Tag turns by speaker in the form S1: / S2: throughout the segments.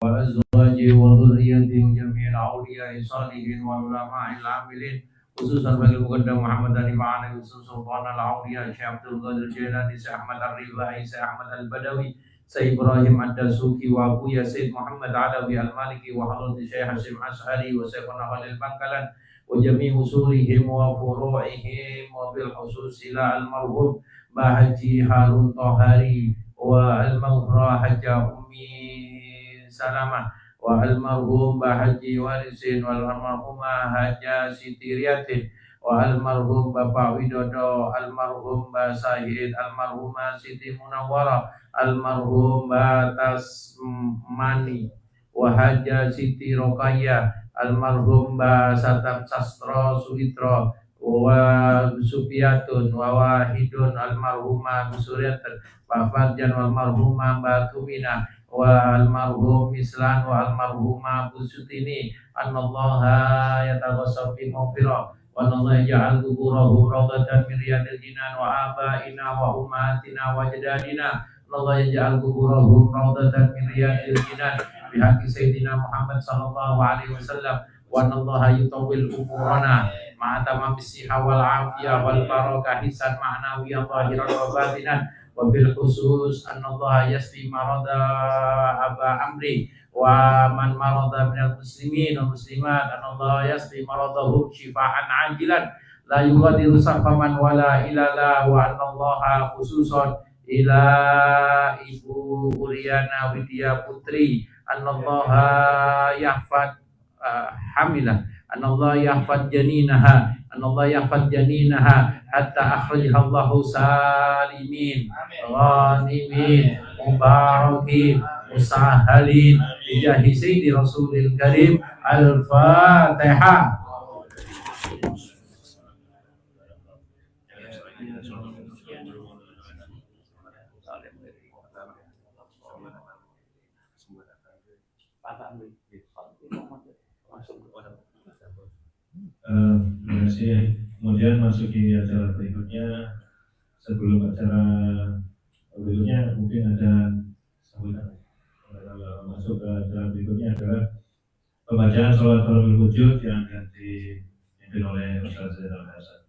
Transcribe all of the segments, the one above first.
S1: وأزواجه وذريته وجميع الأولياء الصالحين والعلماء العاملين خصوصا bagi Muqaddam Muhammad Ali Ma'ani Sultan al-Auliya Syekh Abdul Qadir Jailani Syekh Ahmad Ar-Rifai Syekh Ahmad Al-Badawi Syekh Ibrahim Ad-Dasuki wa Abuya Syed Muhammad Alawi Al-Maliki wa Halat Syekh Hasyim Ash'ari wa Syekhuna Khalil Bangkalan wa jami' usulihim wa furu'ihim wa bil khusus ila al-marhum Bahaji Harun Tohari wa al-Maghra Hajja Ummi Salamah wa almarhum Bahaji Warisin wal almarhumah Haja Siti Riyatin wa almarhum Bapak Widodo almarhum Mbak Sahid almarhumah Siti Munawwarah almarhum Mbak Tasmani wa Haja Siti Rokaya almarhum Mbak Satam Sastro Suhitro wa Supiatun wa Wahidun almarhumah Suryatun Pak Farjan almarhumah Mbak Tumina wa almarhum Mislan wa almarhumah Busutini anallaha yataghasab bi maghfirah wa anallaha yaj'al quburahum rawdatan min riyadil jinan wa abaina wa ummatina wa jadadina anallaha yaj'al quburahum rawdatan min riyadil jinan bihaqqi sayyidina Muhammad sallallahu alaihi wasallam wa anallaha yutawwil umurana ma'a tamamis siha wal afiyah wal barakah hisan ma'nawiyan zahiran wa batinan wabil khusus anallaha yasfi marada aba amri wa man marada minal muslimin wa muslimat anallaha yasfi maradahum shifaan ajilan la yughadiru saqaman wala ilala wa anallaha khususon ila ibu Uriana Widya Putri anallaha yahfad hamilah anallaha yahfad janinaha hatta akhrajaha Allahu salimin ghanimin mubarakin musahalin bijahi sayyidi rasulil karim al-fatihah.
S2: Terima kasih. Kemudian masuki acara berikutnya. Sebelum acara berikutnya mungkin ada sambutan. Masuk ke acara berikutnya adalah pembacaan sholat tarawih wujud yang akan dipimpin oleh Ustaz Zainal Hasan.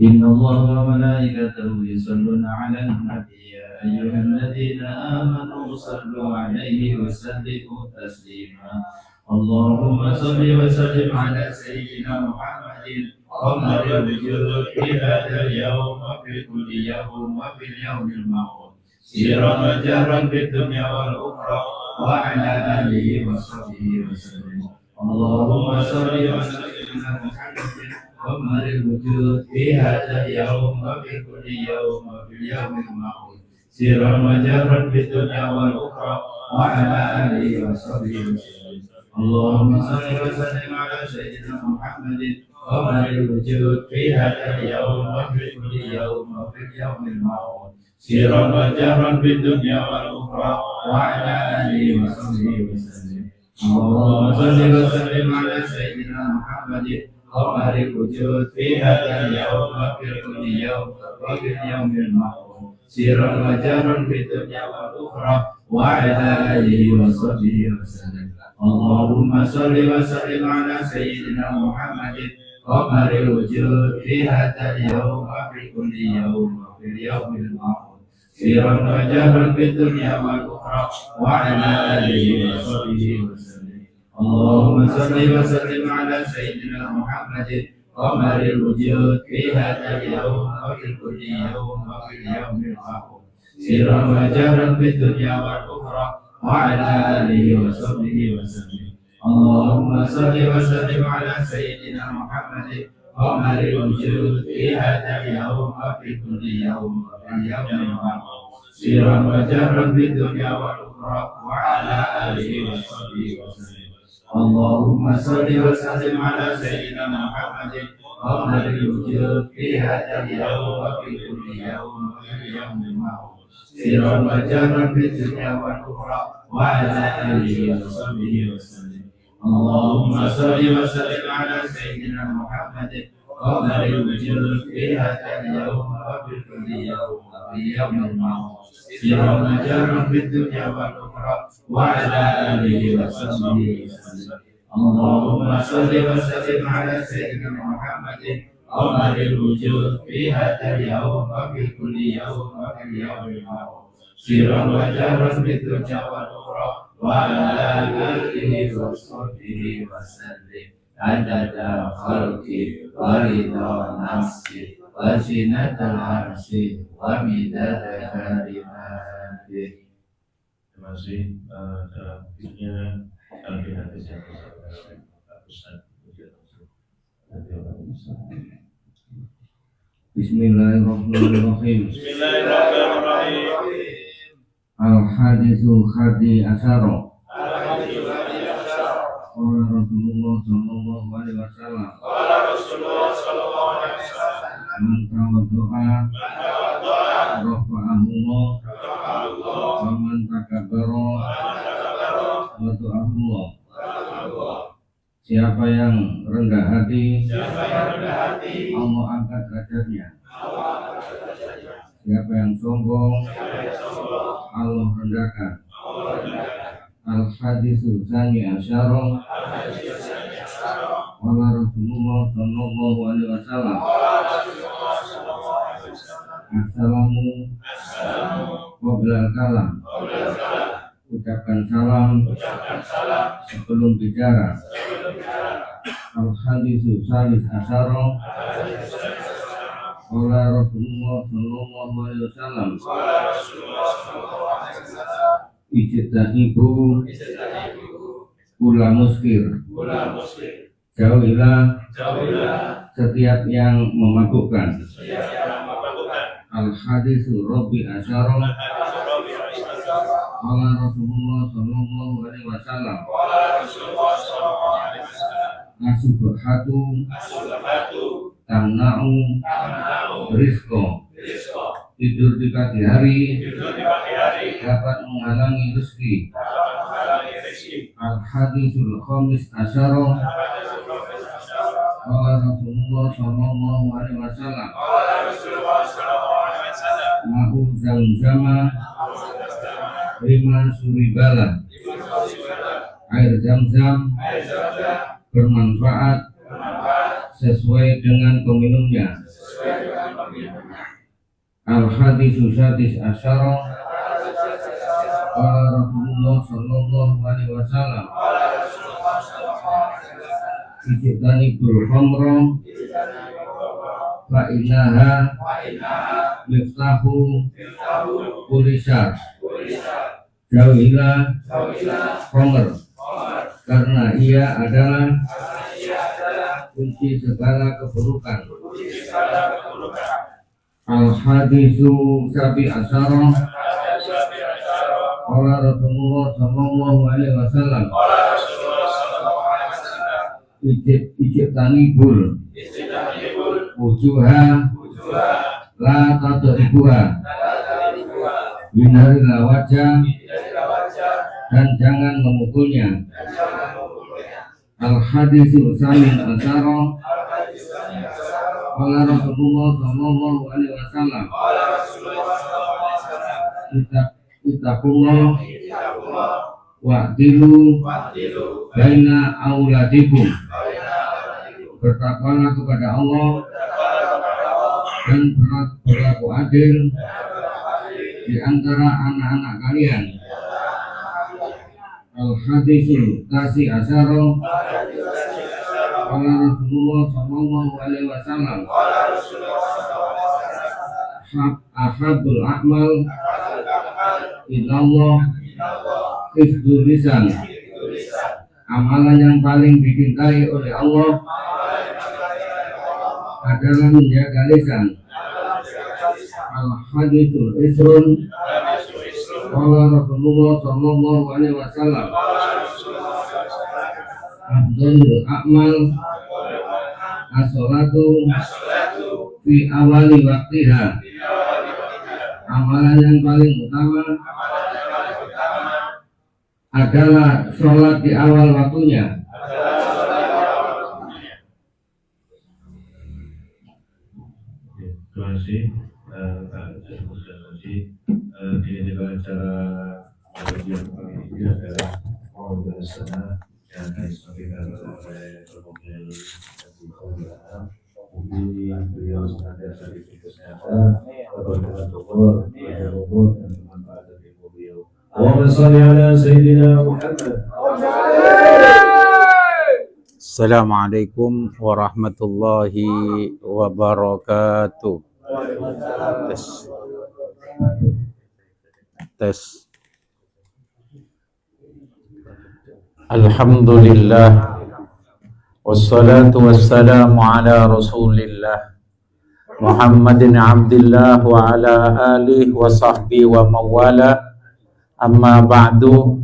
S3: إن الله وملائكته يصلون على النبي يا أيها الذين آمنوا صلوا عليه وسلموا تسليما اللهم صل وسلم على سيدنا محمد قمر الوجود في هذا اليوم وفي كل يوم وفي اليوم الموعود سيرا وجهرا في الدنيا والأخرى وعلى آله وصحبه وسلم اللهم صل وسلم على محمد قمر الوجود في هذا اليوم وفي كل يوم وفي اليوم الموعود سيرا وجهرا في الدنيا والأخرى وعلى آله وصحبه وسلم اللهم صل وسلم على سيدنا محمد قمر الوجود في هذا اليوم وفي كل يوم وفي اليوم الموعود سيرا وجهرا في الدنيا والأخرى وعلى آله وصحبه وسلم اللهم صل وسلم على سيدنا محمد قمر الوجود في هذا اليوم وفي كل يوم وفي اليوم الموعود سيرا وجهرا في الدنيا والأخرى وعلى آله وصحبه وسلم اللهم صل وسلم على سيدنا محمد قمر الوجود في هذا اليوم وفي كل يوم وفي اليوم الموعود سيرا وجهرا في الدنيا والأخرى وعلى آله وصحبه وسلم اللهم صل وسلم على سيدنا محمد قمر الوجود في هذا اليوم وفي كل يوم وفي اليوم الموعود سيرا وجهرا في الدنيا والأخرى وعلى آله وصحبه وسلم اللهم صل وسلم على سيدنا محمد قمر الوجود في هذا اليوم وفي كل يوم وفي اليوم الموعود سيرا وجهرا في الدنيا والأخرى وعلى آله وصحبه وسلم اللهم صل وسلم على سيدنا محمد قمر الوجود في هذا اليوم وفي كل يوم وفي اليوم الموعود سيرا وجهرا في الدنيا والأخرى وعلى آله وصحبه وسلم اللهم صل وسلم على سيدنا محمد قمر الوجود في هذا اليوم وفي كل يوم وفي يوم الموت سرا وجهرا بالدنيا والأخرى وعلى آله وصحبه وسلم. اللهم صل وسلم على سيدنا محمد قمر الوجود في هذا اليوم وفي كل يوم وفي يوم الموت سرا وجهرا بالدنيا والأخرى وعلى آله وصحبه وسلم. عدد خلقه ورضا نفسه وزنة العرش ومداد كلماته.
S2: Terima kasih dalam fikirnya hadis yang
S3: Bismillahirrahmanirrahim.
S2: Bismillahirrahmanirrahim.
S3: Al-haditsul hadi asyara. Qala Rasulullah sallallahu alaihi wasallam. Man tawaddu'a rafa'ahullah wa man takabbara wada'ahullah. Siapa yang rendah hati, Allah angkat derajatnya. Siapa yang sombong, Allah rendahkan. Al-haditsu tsani asyara. Qala Rasulullah sallallahu alaihi wasallam. Assalamu qabla kalam. Ucapkan salam sebelum bicara. Al-haditsu tsalis asyara. Qala Rasulullah sallallahu alaihi wasallam. Ijtanibu kula muskir. Jauhilah setiap yang memabukkan. Al-haditsu rabi asyara. Qala Rasulullah sallallahu alaihi wasallam. Asubhatu tamna'u rizqa. Tidur di pagi hari dapat menghalangi rezeki. Al-haditsul khamis asyara. Qala Rasulullah sallallahu alaihi wasallam. Ma'u zamzama lima suribala. Air zam-zam bermanfaat sesuai dengan peminumnya. Al-haditsu sadis asyara. Qala Rasulullah sallallahu alaihi wasallam. Ijtanibul khamra fa innaha miftahu kulli syarr. Jauhilah khamr karena ia adalah kunci segala keburukan. Al-haditsu sabi asyara. Qala Rasulullah sallallahu alaihi wasallam. Ijtanibul wujuha la tadribuha. Hindarilah wajah dan jangan memukulnya. Al-haditsu samin asyara. Qala Rasulullah sallallahu alaihi wasallam. Ittaqullah wa'dilu baina auladikum. Bertakwalah kepada Allah dan berlaku adil di antara anak-anak kalian. Al-haditsul tasi asyara. Qala Rasulullah sallallahu alaihi wasallam. Ahabul a'mal ilallah hifdzul lisan. Amalan yang paling dicintai oleh Allah adalah menjaga lisan. Al-haditsul isrun. Qala Rasulullah sallallahu alaihi wasallam. Afdhalul a'mal as-salatu fi awali waktiha. Amalan yang paling utama adalah sholat di awal waktunya.
S2: kasih Pak Jamus dan Masih. Ini juga acara yang kali ini adalah mau bersama yang akan disampaikan oleh Pemukil dan mungkin beliau senantiasa diberi kesehatan, keberkahan umur, panjang umur dan bermanfaat bagi beliau. Allahumma shalli ala Sayyidina Muhammad.
S4: Assalamualaikum warahmatullahi wabarakatuh. Tes. Alhamdulillah. Wassalatu wassalamu ala Rasulillah Muhammadin abdillah wa ala alihi wa sahbihi wa mawala. Amma ba'du.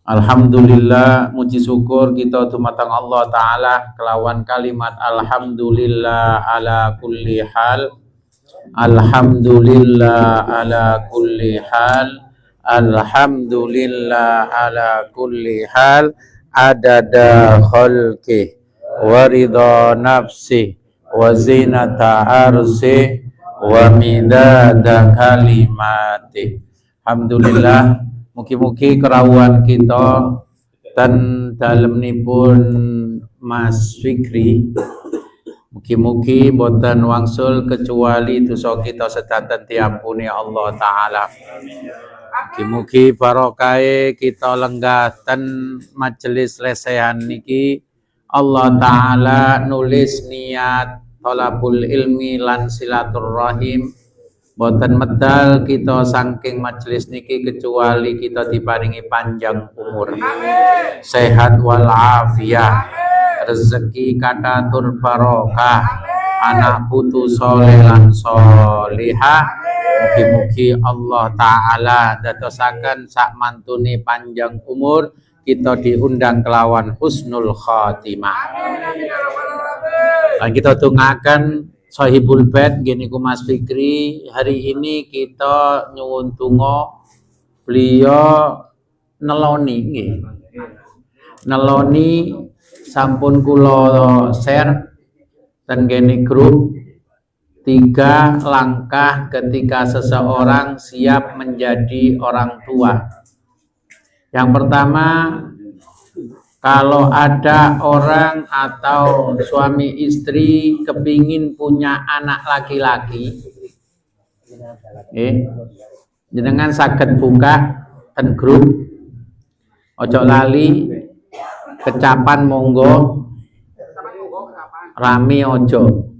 S4: Alhamdulillah, muji syukur kita dumateng Allah Ta'ala kelawan kalimat alhamdulillah ala kulli hal. Alhamdulillah ala kulli hal. Alhamdulillah ala kulli hal. Adada khalqih wa ridha nafsih wa zinata arsih wa midada kalimatih. Alhamdulillah, mugi-mugi kerawuhan kita dan dalemnipun Mas Fikri mugi-mugi boten wangsul kecuali dosa kita sedanten diampuni Allah Ta'ala. Mugi-mugi barokahe kita lenggaten majelis lesehan niki Allah Ta'ala nulis niat thalabul ilmi lan silaturrahim. Boten medal kita saking majelis niki kecuali kita diparingi panjang umur, sehat wal afiyah, rezeki katatur barokah, anak putu soleh lan solihah. Mugi-mugi Allah Ta'ala dadosaken sak mantune panjang umur, kita diundang kelawan husnul khotimah. Dan kita tunggakan Sahibul Bait gini ku Mas Fikri, hari ini kita nyuwun tungo beliau neloni nggih. Neloni sampun kula share dan gini grup 3 langkah ketika seseorang siap menjadi orang tua. Yang pertama, kalau ada orang atau suami istri kepingin punya anak laki-laki, jenengan saged buka ten grup, ojo lali, kecapan monggo, rame ojo.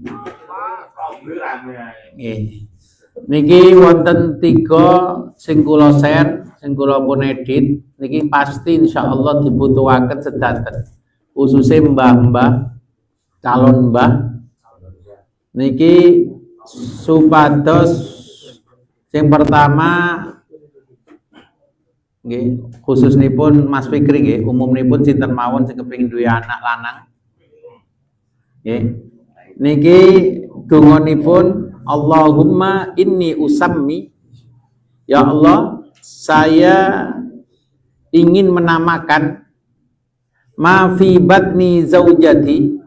S4: Niki wonten 3 sing kula share, sing kula pun edit, niki pasti insyaallah dibutuhaken sedanten. Khususnya mbah-mbah, calon mbah. Niki supados sing pertama nggih khususnipun Mas Fikri nggih, umumnipun sinten mawon sing kepengin duwe anak lanang. Nggih. Niki donganipun Allahumma inni usammi, ya Allah, saya ingin menamakan ma fi batni zaujati,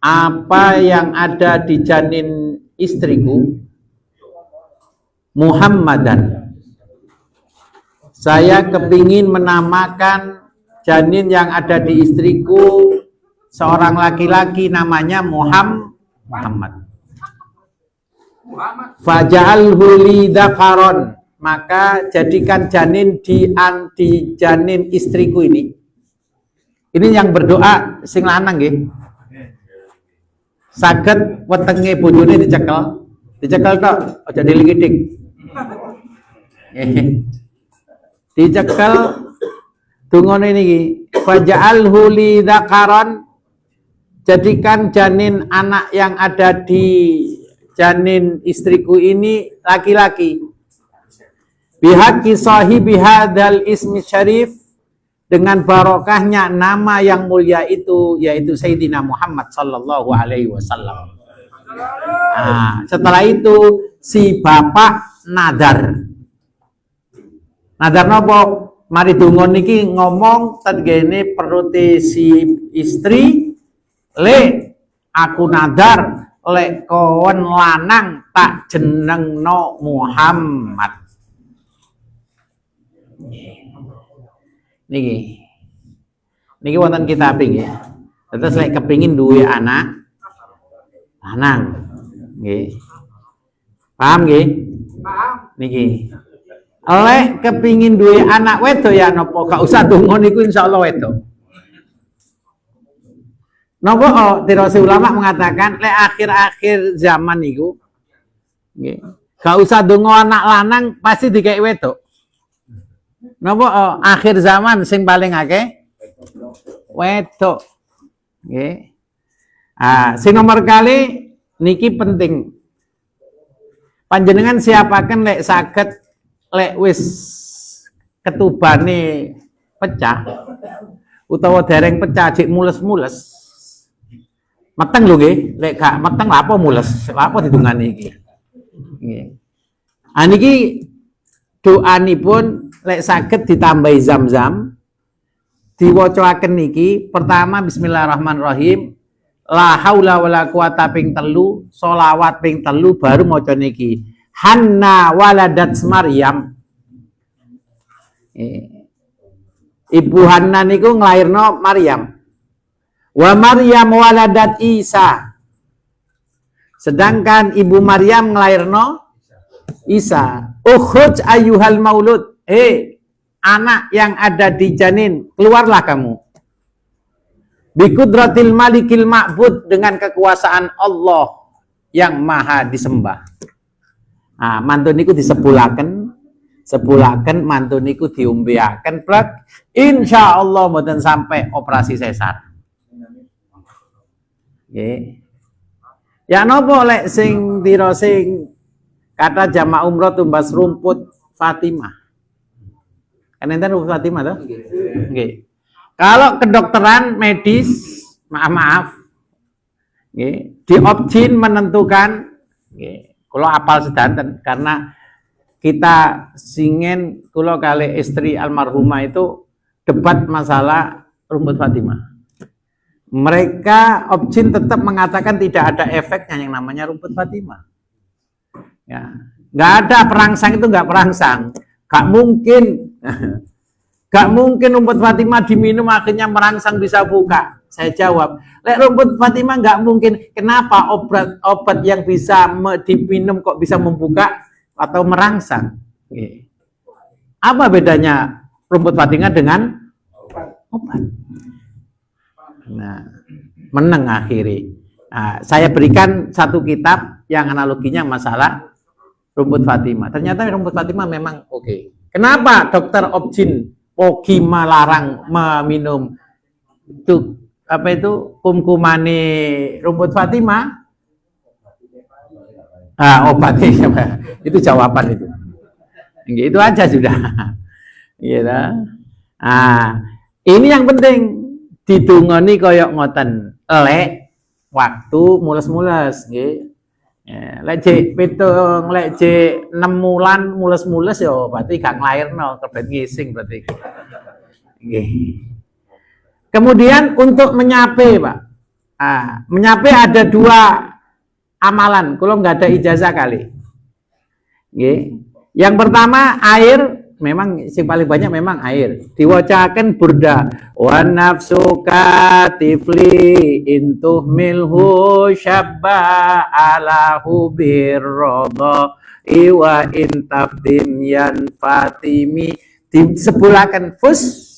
S4: apa yang ada di janin istriku, Muhammadan. Saya kepingin menamakan janin yang ada di istriku seorang laki-laki, namanya Muhammad. Faja'alhu li dzakaron, maka jadikan janin di janin istriku ini. Ini yang berdoa sing lanang nggih. Saged wetenge bojone dicekel tok, aja diligidik. Dicekel dungane niki, faja'alhu li dzakaron, jadikan janin anak yang ada di janin istriku ini laki-laki. Bihaqi sahibi hadzal ismi syarif, dengan barokahnya nama yang mulia itu, yaitu Sayyidina Muhammad sallallahu alaihi wasallam. Nah, setelah itu si bapak nadar. Nadar napa? Mari donga niki ngomong tengene perute si istri, le aku nadar lek kon lanang tak jenengno Muhammad. Niki wonten kitab nggih. Terus lek kepingin duwe anak lanang nggih. Paham nggih? Paham. Niki. Lek kepingin duwe anak wedok ya napa gak usah donga niku insyaallah wedok. Napa tirose ulama mengatakan lek akhir-akhir zaman niku nggih, gak usah donga anak lanang pasti dikek wedok. Napa akhir zaman sing paling akeh wedok. Nggih. Sing nomor kali niki penting. Panjenengan siapaken lek saged lek wis ketubane pecah utawa dereng pecah jek mules-mules. Meteng lho nggih, lek gak meteng lha apa mules? Lha apa ditungani iki? Nggih. Niki doanipun lek saged ditambahi zam-zam diwacaaken niki pertama bismillahirrahmanirrahim la haula wala quwata ping 3 sholawat ping 3 baru maca niki Hanna waladat Maryam. Ibu Hanna niku nglairno Maryam. Wa Maryam waladat Isa. Sedangkan ibu Maryam nglairno Isa. Ukhruj ayyuhal maulud. Anak yang ada di janin, keluarlah kamu. Biqudratil malikil ma'bud, dengan kekuasaan Allah yang maha disembah. Mantun niku sepulaken mantun niku diombeaken plek insyaallah mboten sampai operasi sesar. Nggih. Ya napa lek sing tira sing kata jamaah umroh tumbas rumput Fatimah. Kan enten rumput Fatimah toh? Nggih. Kalau kedokteran medis, maaf. Nggih, diopjin menentukan nggih. Kalau apal sedanten karena kita singen kula kali istri almarhumah itu debat masalah rumput Fatimah. Mereka opjin tetap mengatakan tidak ada efeknya yang namanya rumput Fatimah. Ya, nggak ada perangsang itu nggak perangsang, nggak mungkin rumput Fatimah diminum akhirnya merangsang bisa buka. Saya jawab, lek rumput Fatimah nggak mungkin. Kenapa obat yang bisa diminum kok bisa membuka atau merangsang? Apa bedanya rumput Fatimah dengan obat? Nah, meneng akhiri. Saya berikan satu kitab yang analoginya masalah rumput Fatimah. Ternyata rumput Fatimah memang oke. Kenapa dokter Objin Pogi melarang meminum itu kumkumane rumput Fatimah? Obatnya itu jawaban itu. Itu aja sudah. Gitu. Ini yang penting didungoni koyok ngoten. Lek waktu mules-mules nggih. Lek jek pitung, lek jek 6 wulan mules-mules ya berarti gak nglairno, kebet ngising berarti. Nggih. Kemudian untuk menyape, Pak. Menyape ada 2 amalan. Kalau nggak ada ijazah kali. Nggih. Yang pertama air, memang yang paling banyak memang air. Diwacakan burda. Wa nafsuka tifli intuh milhu syabba alahu birrodo iwa intafdim yan fatimi. Disebulakan fus.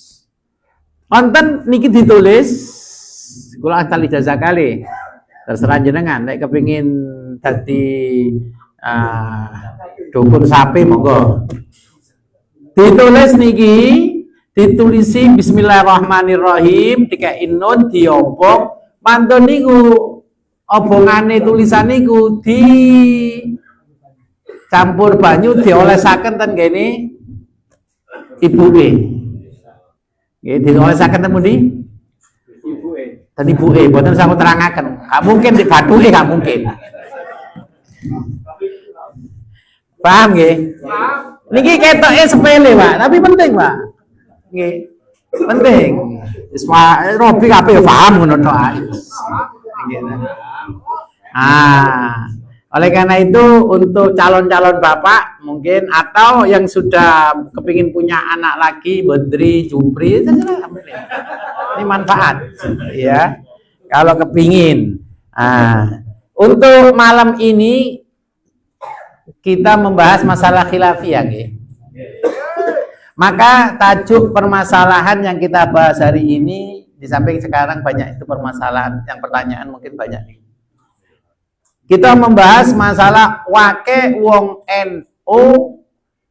S4: Konten niki ditulis kula asal ijazah kali. Terserah jenengan nek kepengin dadi dukun sapi monggo. Ditulis niki, ditulisi bismillahirrahmanirrahim, dikek nun diobong, mantun niku obongane tulisan niku di campur banyu diolesaken ten kene ibuke. Nggih, diolesaken ten pundi? Ibuke. Ten ibuke, mboten sanggup terangaken. Gak mungkin di bathuke, gak mungkin. Paham nggih? Paham. Niki ketoke sepele, Pak, tapi penting, Pak. Nggih. Penting. Wis Robi kabeh paham ngono tok ae. Oleh karena itu untuk calon-calon bapak mungkin atau yang sudah kepingin punya anak lagi, Bedri, Jupri, terserah. Ini manfaat, ya. Kalau kepingin. Untuk malam ini kita membahas masalah khilafiyah, ya. Maka tajuk permasalahan yang kita bahas hari ini, di samping sekarang banyak itu permasalahan, yang pertanyaan mungkin banyak. Kita membahas masalah wake wong NU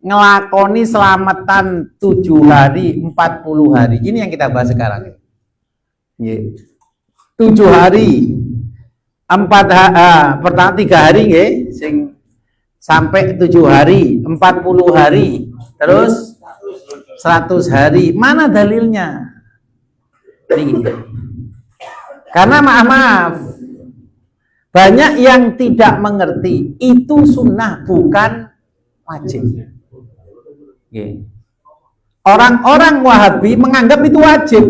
S4: ngelakoni selamatan 7 hari, 40 hari. Ini yang kita bahas sekarang. 7 hari, 3 hari, sing sampai 7 hari, 40 hari, terus 100 hari. Mana dalilnya? Ini. Karena maaf, banyak yang tidak mengerti itu sunnah bukan wajib. Orang-orang Wahabi menganggap itu wajib.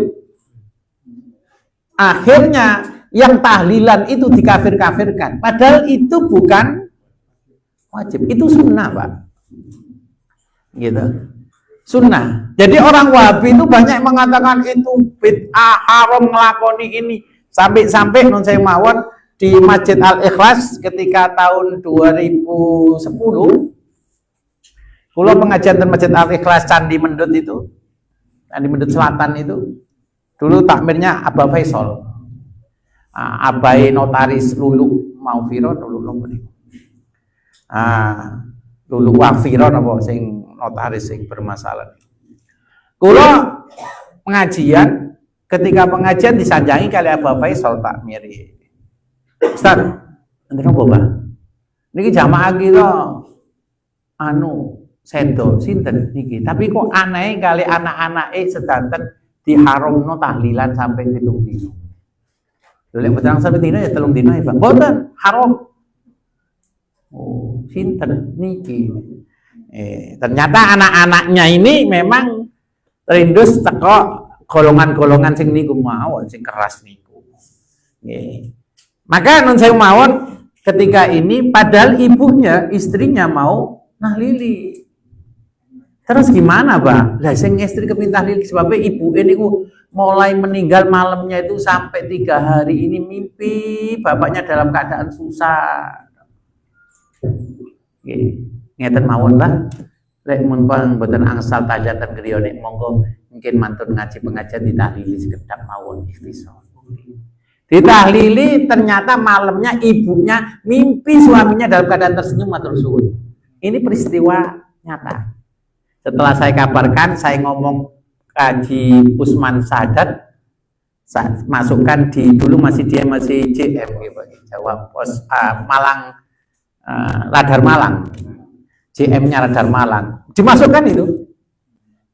S4: Akhirnya yang tahlilan itu dikafir-kafirkan. Padahal itu bukan wajib, itu sunnah, Pak. Gitu. Sunnah. Jadi orang Wahabi itu banyak mengatakan itu bid'ah, haram ngelakoni ini. Sampai-sampai non saya mawon di Masjid Al-Ikhlas ketika tahun 2010, kula pengajian di Masjid Al-Ikhlas Candi Mendut itu, Candi Mendut Selatan itu, dulu takmirnya Abah Faisal, abai notaris Lulu Maufiro, Lulu Wafiro, apa sing notaris sing bermasalah. Kula pengajian, ketika pengajian disanjangi kali Abah Faisal takmiri. Ustaz, nanti nopo Pak? Niki jamaah kita sedo sinten niki. Tapi kok aneh kali anak-anake sedanten diharamno tahlilan sampai 7 dino. Lha petang sampai dino ya 3 dino ya, Pak. Mboten, haram. Oh, sinten niki. Ternyata anak-anaknya ini memang terindus teko golongan-golongan sing niku mawon, sing keras niku. Nggih. Maka non saya mawon ketika ini padahal ibunya, istrinya mau nahlili. Terus gimana, Pak? Lah sing istri kepin tahlil sebabnya ibu ini mulai meninggal malamnya itu sampai 3 hari ini mimpi bapaknya dalam keadaan susah. Nggih, ngeten mawon lah. Lek mun mboten angsal tajatan griya nek monggo mungkin mantun ngaji pengajian ditahlili sekedap mawon ikhtisar. Ditahlili ternyata malamnya ibunya mimpi suaminya dalam keadaan tersenyum matur suwun. Ini peristiwa nyata. Setelah saya kabarkan, saya ngomong Haji Usman Sadat, saya masukkan di dulu dia masih JM gitu, Jawa Pos Malang, Radar Malang, JM-nya Radar Malang, dimasukkan itu.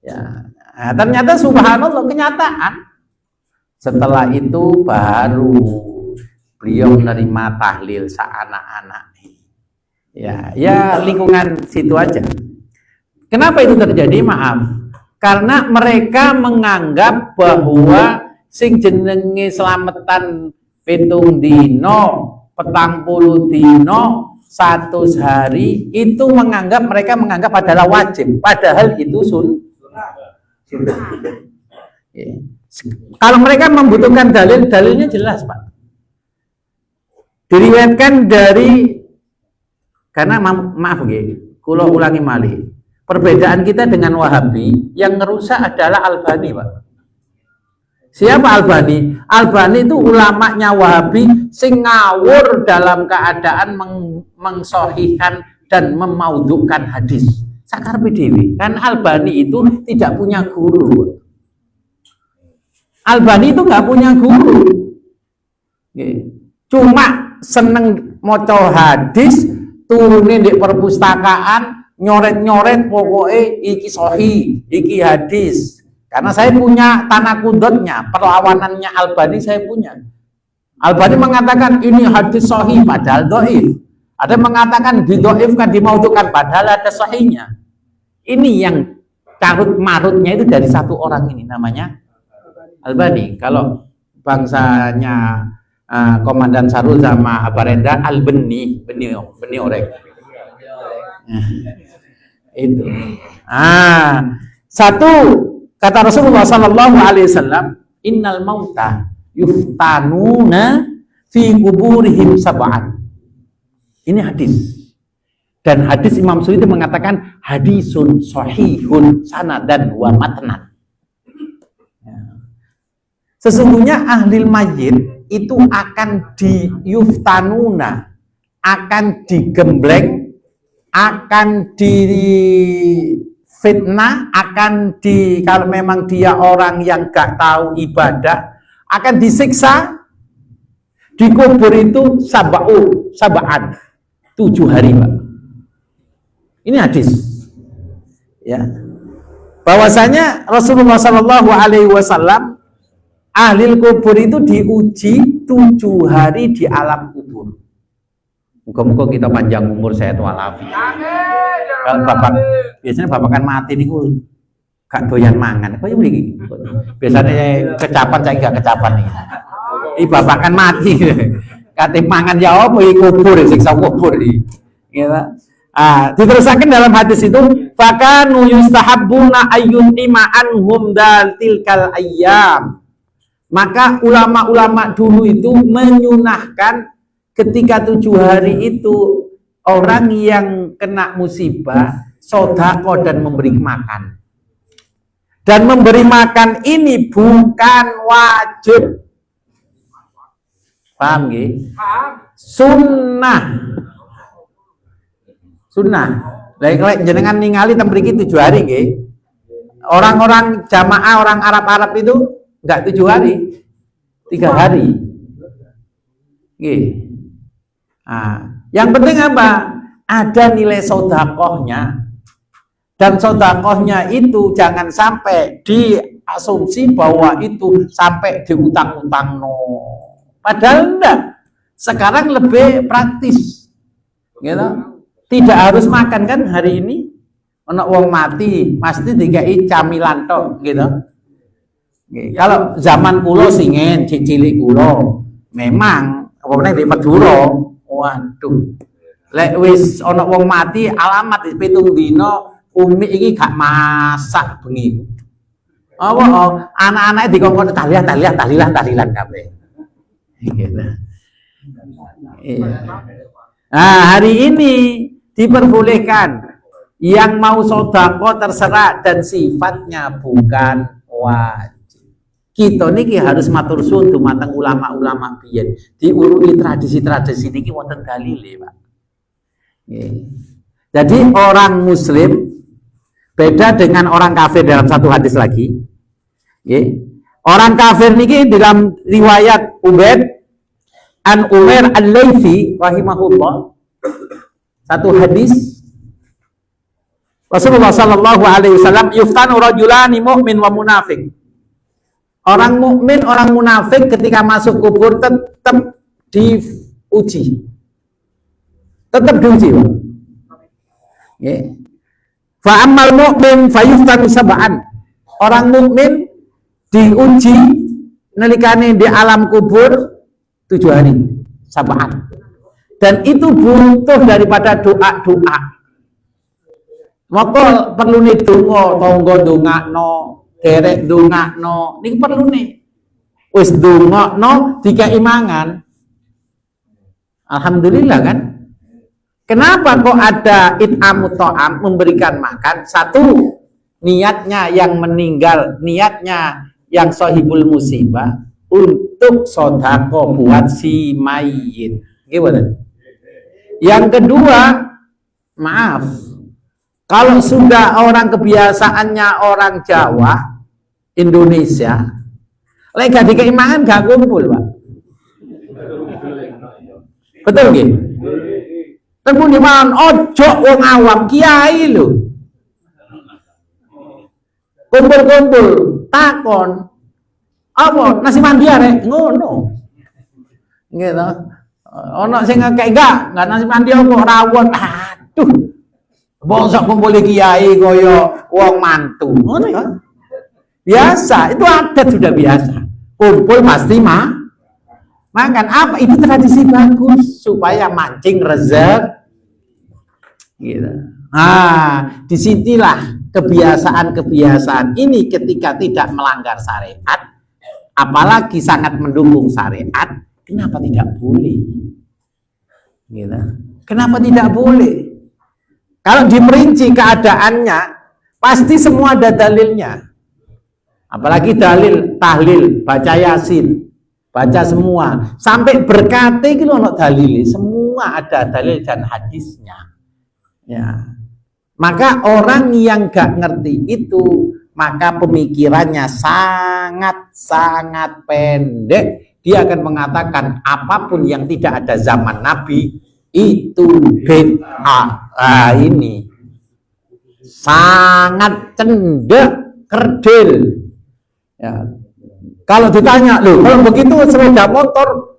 S4: Ya, nah, ternyata subhanallah kenyataan. Setelah itu baru beliau menerima tahlil anak-anak. Ya lingkungan situ aja. Kenapa itu terjadi? Maaf. Karena mereka menganggap bahwa sing jenenge selamatan 7 dino, 40 dino, 100 hari itu mereka menganggap adalah wajib. Padahal itu sunnah. Kalau mereka membutuhkan dalilnya jelas, Pak. Diriwayatkan dari, karena maaf nggih, kula ulangi malih. Perbedaan kita dengan Wahabi yang ngerusak adalah Albani, Pak. Siapa Albani? Albani itu ulamanya Wahabi sing ngawur dalam keadaan mengsohikan dan memaudhukan hadis. Sakarpe dhewe. Kan Albani itu tidak punya guru. Albani itu nggak punya guru, cuma seneng maca hadis, turunin di perpustakaan, nyoret-nyoret pokoknya iki sahih, iki hadis. Karena saya punya tanakudotnya, perlawanannya Albani saya punya. Albani mengatakan ini hadis sahih padahal dhaif. Ada mengatakan didhaifkan, dimaudhukan padahal ada sahihnya. Ini yang carut marutnya itu dari satu orang ini namanya Albani. Kalau bangsanya Komandan Sarul sama Abarenda Al-Beni orek. Itu. Satu kata Rasulullah sallallahu alaihi wasallam, innal mauta yuftanuna fi kuburihim sab'an. Ini hadis. Dan hadis Imam Suyuti mengatakan hadisun sahihun sanadan wa matnan. Sesungguhnya ahli mayit itu akan diyuftanuna, akan digembleng, akan difitnah, akan kalau memang dia orang yang gak tahu ibadah, akan disiksa di kubur itu sabaan 7 hari, Pak. Ini hadis, ya. Bahwasanya Rasulullah Shallallahu Alaihi Wasallam ahli kubur itu diuji 7 hari di alam kubur. Muka-muka kita panjang umur, sehat walafiat. Kalau bapak, biasanya bapak kan mati nih, gak doyan mangan. Kok ini? Biasanya kecapan, saya gak kecapan nih. Ini bapak kan mati, katanya mangan ya apa? Kubur, siksa kubur nih. Gitu. Diteruskan dalam hadis itu, fakanu yustahabbuna ayyutima anhum daltilkal ayyam. Maka ulama-ulama dulu itu menyunahkan ketika 7 hari itu orang yang kena musibah sedekah dan memberi makan. Dan memberi makan ini bukan wajib. Paham nggih? Sunnah. Lek jenengan ningali teng mriki 7 hari nggih. Orang-orang jamaah orang Arab itu enggak 7 hari. 3 hari. Nggih. Yang penting apa? Ada nilai sedekahnya. Dan sedekahnya itu jangan sampai diasumsi bahwa itu sampai diutang-utang Padahal enggak. Sekarang lebih praktis. Gitu. Tidak harus makan kan hari ini. Ana wong mati pasti dikai camilan tok gitu. Kalau zaman kula singen cilik kula memang apa meneh di Madura. Waduh. Lek wis ana wong mati alamat di 7 dina umi iki gak masak bengi. Apa anak-anake dikongkon tahlilan kabeh. Gitu. Hari ini diperbolehkan yang mau sedekah terserah dan sifatnya bukan wajib. Kita niki harus matur suwun dumateng ulama-ulama biyen diuruti tradisi-tradisi niki wonten dalile, Pak. Jadi orang muslim beda dengan orang kafir dalam satu hadis lagi. Orang kafir niki dalam riwayat Ubaid an Umair al-Laythi rahimahullah, satu hadis Rasulullah sallallahu alaihi wasallam, yuftanu rajulani mu'min wa munafik. Orang mukmin, orang munafik ketika masuk kubur tetap diuji. Tetap diuji. Fa ammal mu'min fayuftanu sab'an. Orang mukmin diuji nalikane di alam kubur 7 hari, sab'an. Dan itu butuh daripada doa-doa. Maka perlu nih donga, tangga ndongakno, derek ndongakno, niki perlu nih. Wis ndongakno dikai mangan. Alhamdulillah kan? Kenapa kok ada it'amut ta'am, memberikan makan? Satu, niatnya yang meninggal, niatnya yang sahibul musibah untuk sedekah buat si mayit. Gimana? Yang kedua, maaf, kalau sudah orang kebiasaannya orang Jawa, Indonesia, lek gak dikai mangan gak kumpul, Pak. Betul nggih? Tentu di mangan ojo wong awam kiai lho. Kumpul-kumpul, takon. Apa nasi mandi arek ngono. Gitu. Ono sing ngekek enggak nasi mandi apa rawon. Aduh. Bosok kumpul kiai kaya wong mantu. Ngono ya. Biasa, itu adat sudah biasa. Kumpul pasti makan apa? Itu tradisi bagus supaya mancing rezeki. Gitu. Nah, disinilah kebiasaan-kebiasaan ini ketika tidak melanggar syariat, apalagi sangat mendukung syariat, kenapa tidak boleh? Gitu. Kenapa tidak boleh? Kalau diperinci keadaannya, pasti semua ada dalilnya. Apalagi dalil tahlil, baca yasin, baca semua, sampai berkate gitu ono dalil, semua ada dalil dan hadisnya. Ya. Maka orang yang gak ngerti itu, maka pemikirannya sangat-sangat pendek. Dia akan mengatakan apapun yang tidak ada zaman Nabi itu bid'ah. Ini sangat cendek, kerdil. Ya. Kalau ditanya, loh, kalau begitu sepeda motor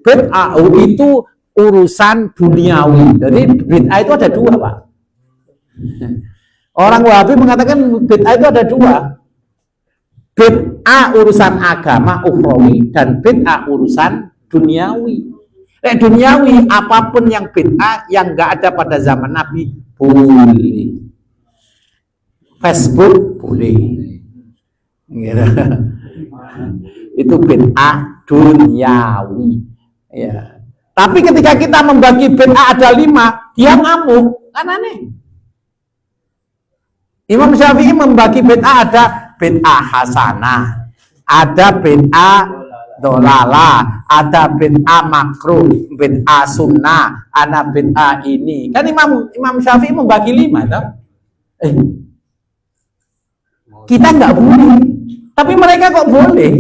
S4: bid'ah itu urusan duniawi. Jadi bid'ah itu ada dua, Pak. Orang Wahabi mengatakan bid'ah itu ada dua. Bid'ah urusan agama ukhrawi dan bid'ah urusan duniawi. Duniawi apapun yang bid'ah yang enggak ada pada zaman Nabi boleh. Facebook boleh. Gitu. Itu bid'ah duniawi. Ya. Tapi ketika kita membagi bid'ah ada 5, dia ngamuk, kan aneh. Imam Syafi'i membagi bid'ah ada bid'ah hasanah, ada bid'ah dolalah, ada bid'ah makruh, bid'ah sunnah, ada bid'ah ini. Kan Imam Syafi'i membagi 5, toh? Kita nggak boleh, tapi mereka kok boleh.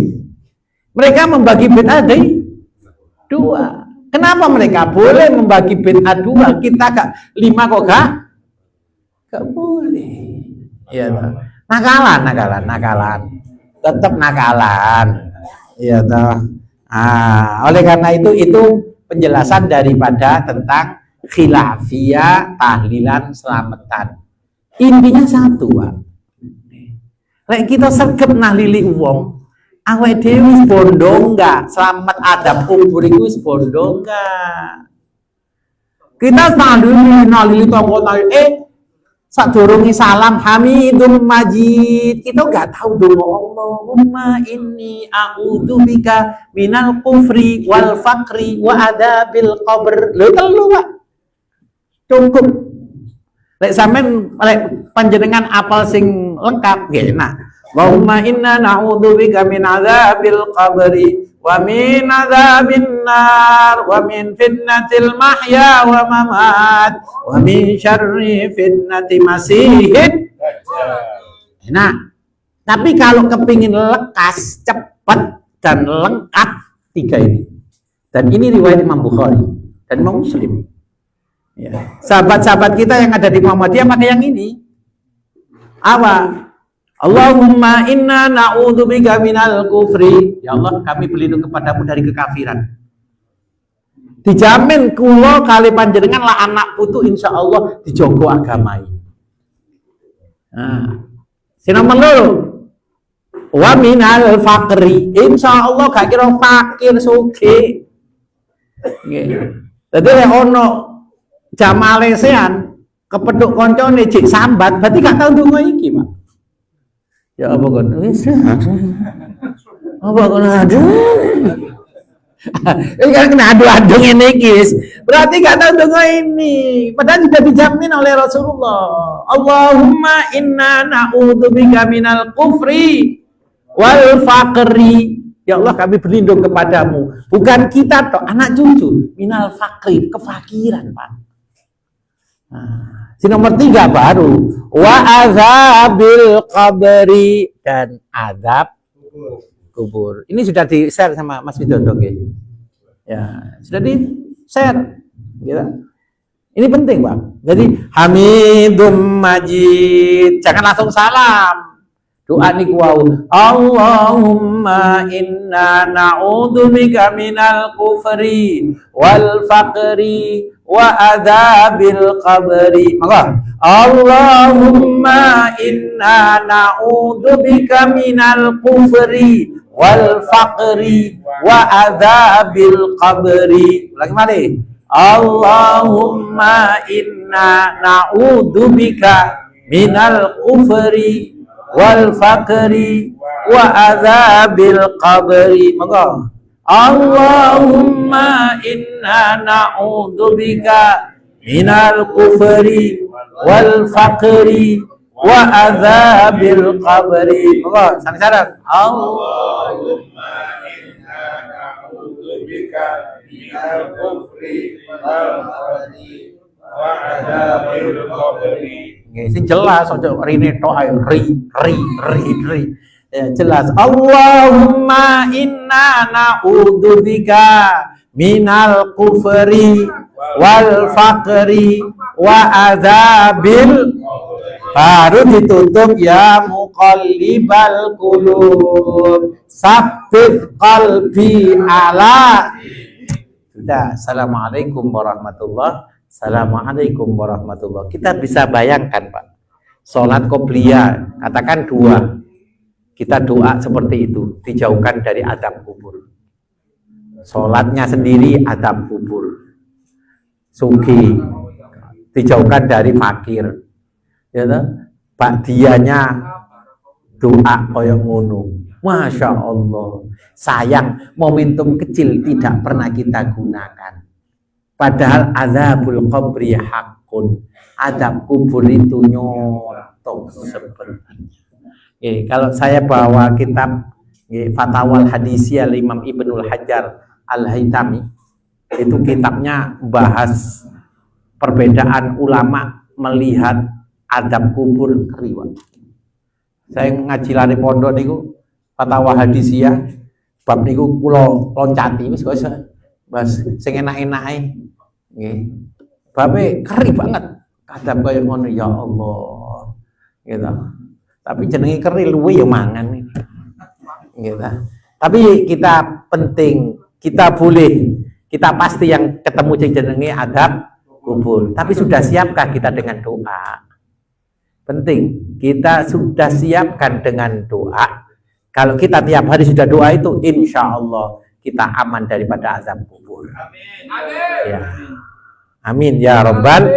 S4: Mereka membagi bid'ah ada 2. Kenapa mereka boleh membagi bid'ah 2? Kita gak 5 kok gak boleh. Ya, nakalan. Tetap nakalan. Iya toh. Oleh karena itu penjelasan daripada tentang khilafiyah tahlilan selamatan. Intinya satu, Pak. Lek kita sergep nahlili wong, awake dhewe wis bondo enggak? Selamat adab kubur iku wis bondo enggak? Kita nahlili tonggo sadurunge salam hamidum majid, kita enggak tahu dulu Allahumma inni a'udzubika minal kufri wal faqri wa adabil qabr. Lho telu, Pak. Cukup. Lek sampean panjenengan apal sing lengkap nggih enak. Allahumma inna na'udzubika min adzabil qabri wa min adzabin nar wa min fitnatil mahya wa mamat wa min syarri fitnati masihid. Enak. Tapi kalau kepingin lekas, cepat dan lengkap 3 ini. Dan ini riwayat Imam Bukhari dan Imam Muslim. Ya. Sahabat-sahabat kita yang ada di Muhammadiyah pakai yang ini. Apa? Allahumma inna na'udzubika minal kufri. Ya Allah, kami berlindung kepadamu dari kekafiran. Dijamin kula kali panjenengan lah anak putu insyaallah dijogo agamai. Nah, nomor loro. Wa minal faqri. Insyaallah gak kira fakir sugih. Nggih. Dadi lek ono jamaah lesehan kepethuk koncone jek sambat, berarti gak tau ndonga iki, Pak. Ya apa kon? Wis. Apa kon aduh. Ini kan kena adu-adu ngene iki wis. Berarti gak tahu ndonga ini. Padahal sudah dijamin oleh Rasulullah. Allahumma inna na'udzubika minal kufri wal faqri. Ya Allah, kami berlindung kepadamu. Bukan kita toh, anak cucu. Minal faqri, kefakiran, Pak. Nah, nomor 3 baru wa azabil qabri, dan azab kubur. Ini sudah di-share sama Mas Widodo, ya, sudah di-share gitu. Ini penting, Pak. Jadi hamidum majid, jangan langsung salam. Doa niku wau, Allahumma inna na'udzubika minal kufri wal faqri wa adzabil qabri. Maka Allahumma inna na'udzubika minal kufri wal faqri wa adzabil qabri. Lagi mari. Allahumma inna na'udzubika minal kufri wal faqri wa adzabil qabri. Monggo. Allahumma inna na'udzubika minal kufri wal faqri wa adzabil qabri. Monggo sareng-sareng.
S3: Allahumma inna na'udzubika minal kufri wal faqri wa adzabil qabri.
S4: Nggih, sing jelas ojo rene tok ayo ri. Ya, jelas. Allahumma inna na'udzubika minal kufri wal faqri wa adzabil, baru ditutup ya muqallibal qulub sabbit qalbi ala. Sudah. Assalamualaikum warahmatullahi. Kita bisa bayangkan Pak, sholat qobliyah katakan 2, kita doa seperti itu, dijauhkan dari azab kubur. Sholatnya sendiri azab kubur, sugi dijauhkan dari fakir, ya toh? Ba'diyahnya doa koyok ngono. Masya Allah. Sayang momentum kecil tidak pernah kita gunakan. Padahal azabul qabri hakun, azab kubur itu nyoto sebenarnya. Kalau saya bawa kitab Fatawal Hadisiyah Imam Ibnul Hajar Al-Haytami, itu kitabnya bahas perbedaan ulama melihat azab kubur riwayat. Saya ngaji lari pondok niku Fatwa Hadisiyah bab niku kula loncati wis kok bahas sing enak-enake nggih. Babe keri banget azab kaya ngono ya Allah. Gitu. Tapi jenenge keri luwe ya mangan gitu. Tapi kita penting, kita boleh, kita pasti yang ketemu jenenge azab kubur. Tapi sudah siapkah kita dengan doa? Penting, kita sudah siapkan dengan doa. Kalau kita tiap hari sudah doa itu, insya Allah kita aman daripada azab kubur. Amin. Ya. Amin ya Rabbal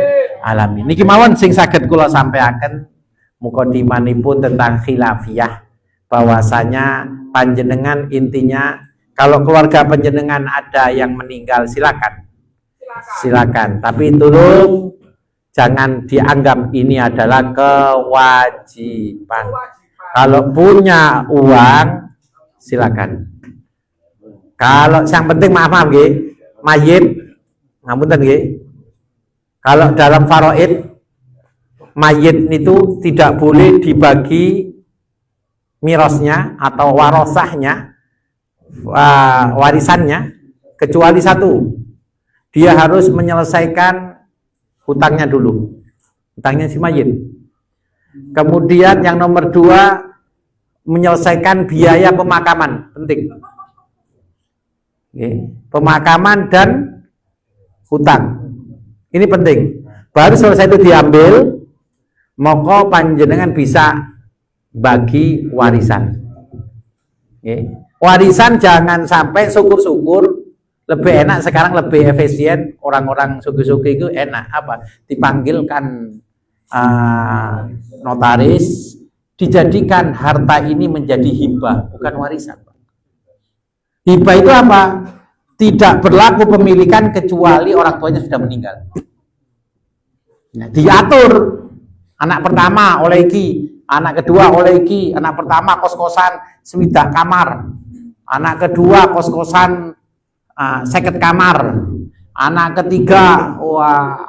S4: alamin. Niki mawon sing saged kula sampaikan mukadimanipun tentang khilafiyah, bahwasanya panjenengan intinya kalau keluarga panjenengan ada yang meninggal silakan, tapi tolong jangan dianggap ini adalah kewajiban. Kalau punya uang silakan. Kalau yang penting maaf nggih, mayit ngapunten nggih. Kalau dalam faraid mayit itu tidak boleh dibagi mirasnya atau warosahnya, warisannya, kecuali satu, dia harus menyelesaikan hutangnya dulu, hutangnya si mayit. Kemudian yang nomor 2, menyelesaikan biaya pemakaman, penting. Pemakaman dan hutang, ini penting. Baru selesai itu diambil, maka panjenengan bisa bagi warisan. Warisan jangan sampai syukur-syukur, lebih enak sekarang, lebih efisien, orang-orang suki-suki itu enak apa? Dipanggilkan notaris, dijadikan harta ini menjadi hibah, bukan warisan. Hibah itu apa? Tidak berlaku pemilikan kecuali orang tuanya sudah meninggal. Nah, diatur. Anak pertama oleh iki, anak kedua oleh iki, anak pertama kos-kosan 7 kamar, anak kedua kos-kosan 50 kamar, anak ketiga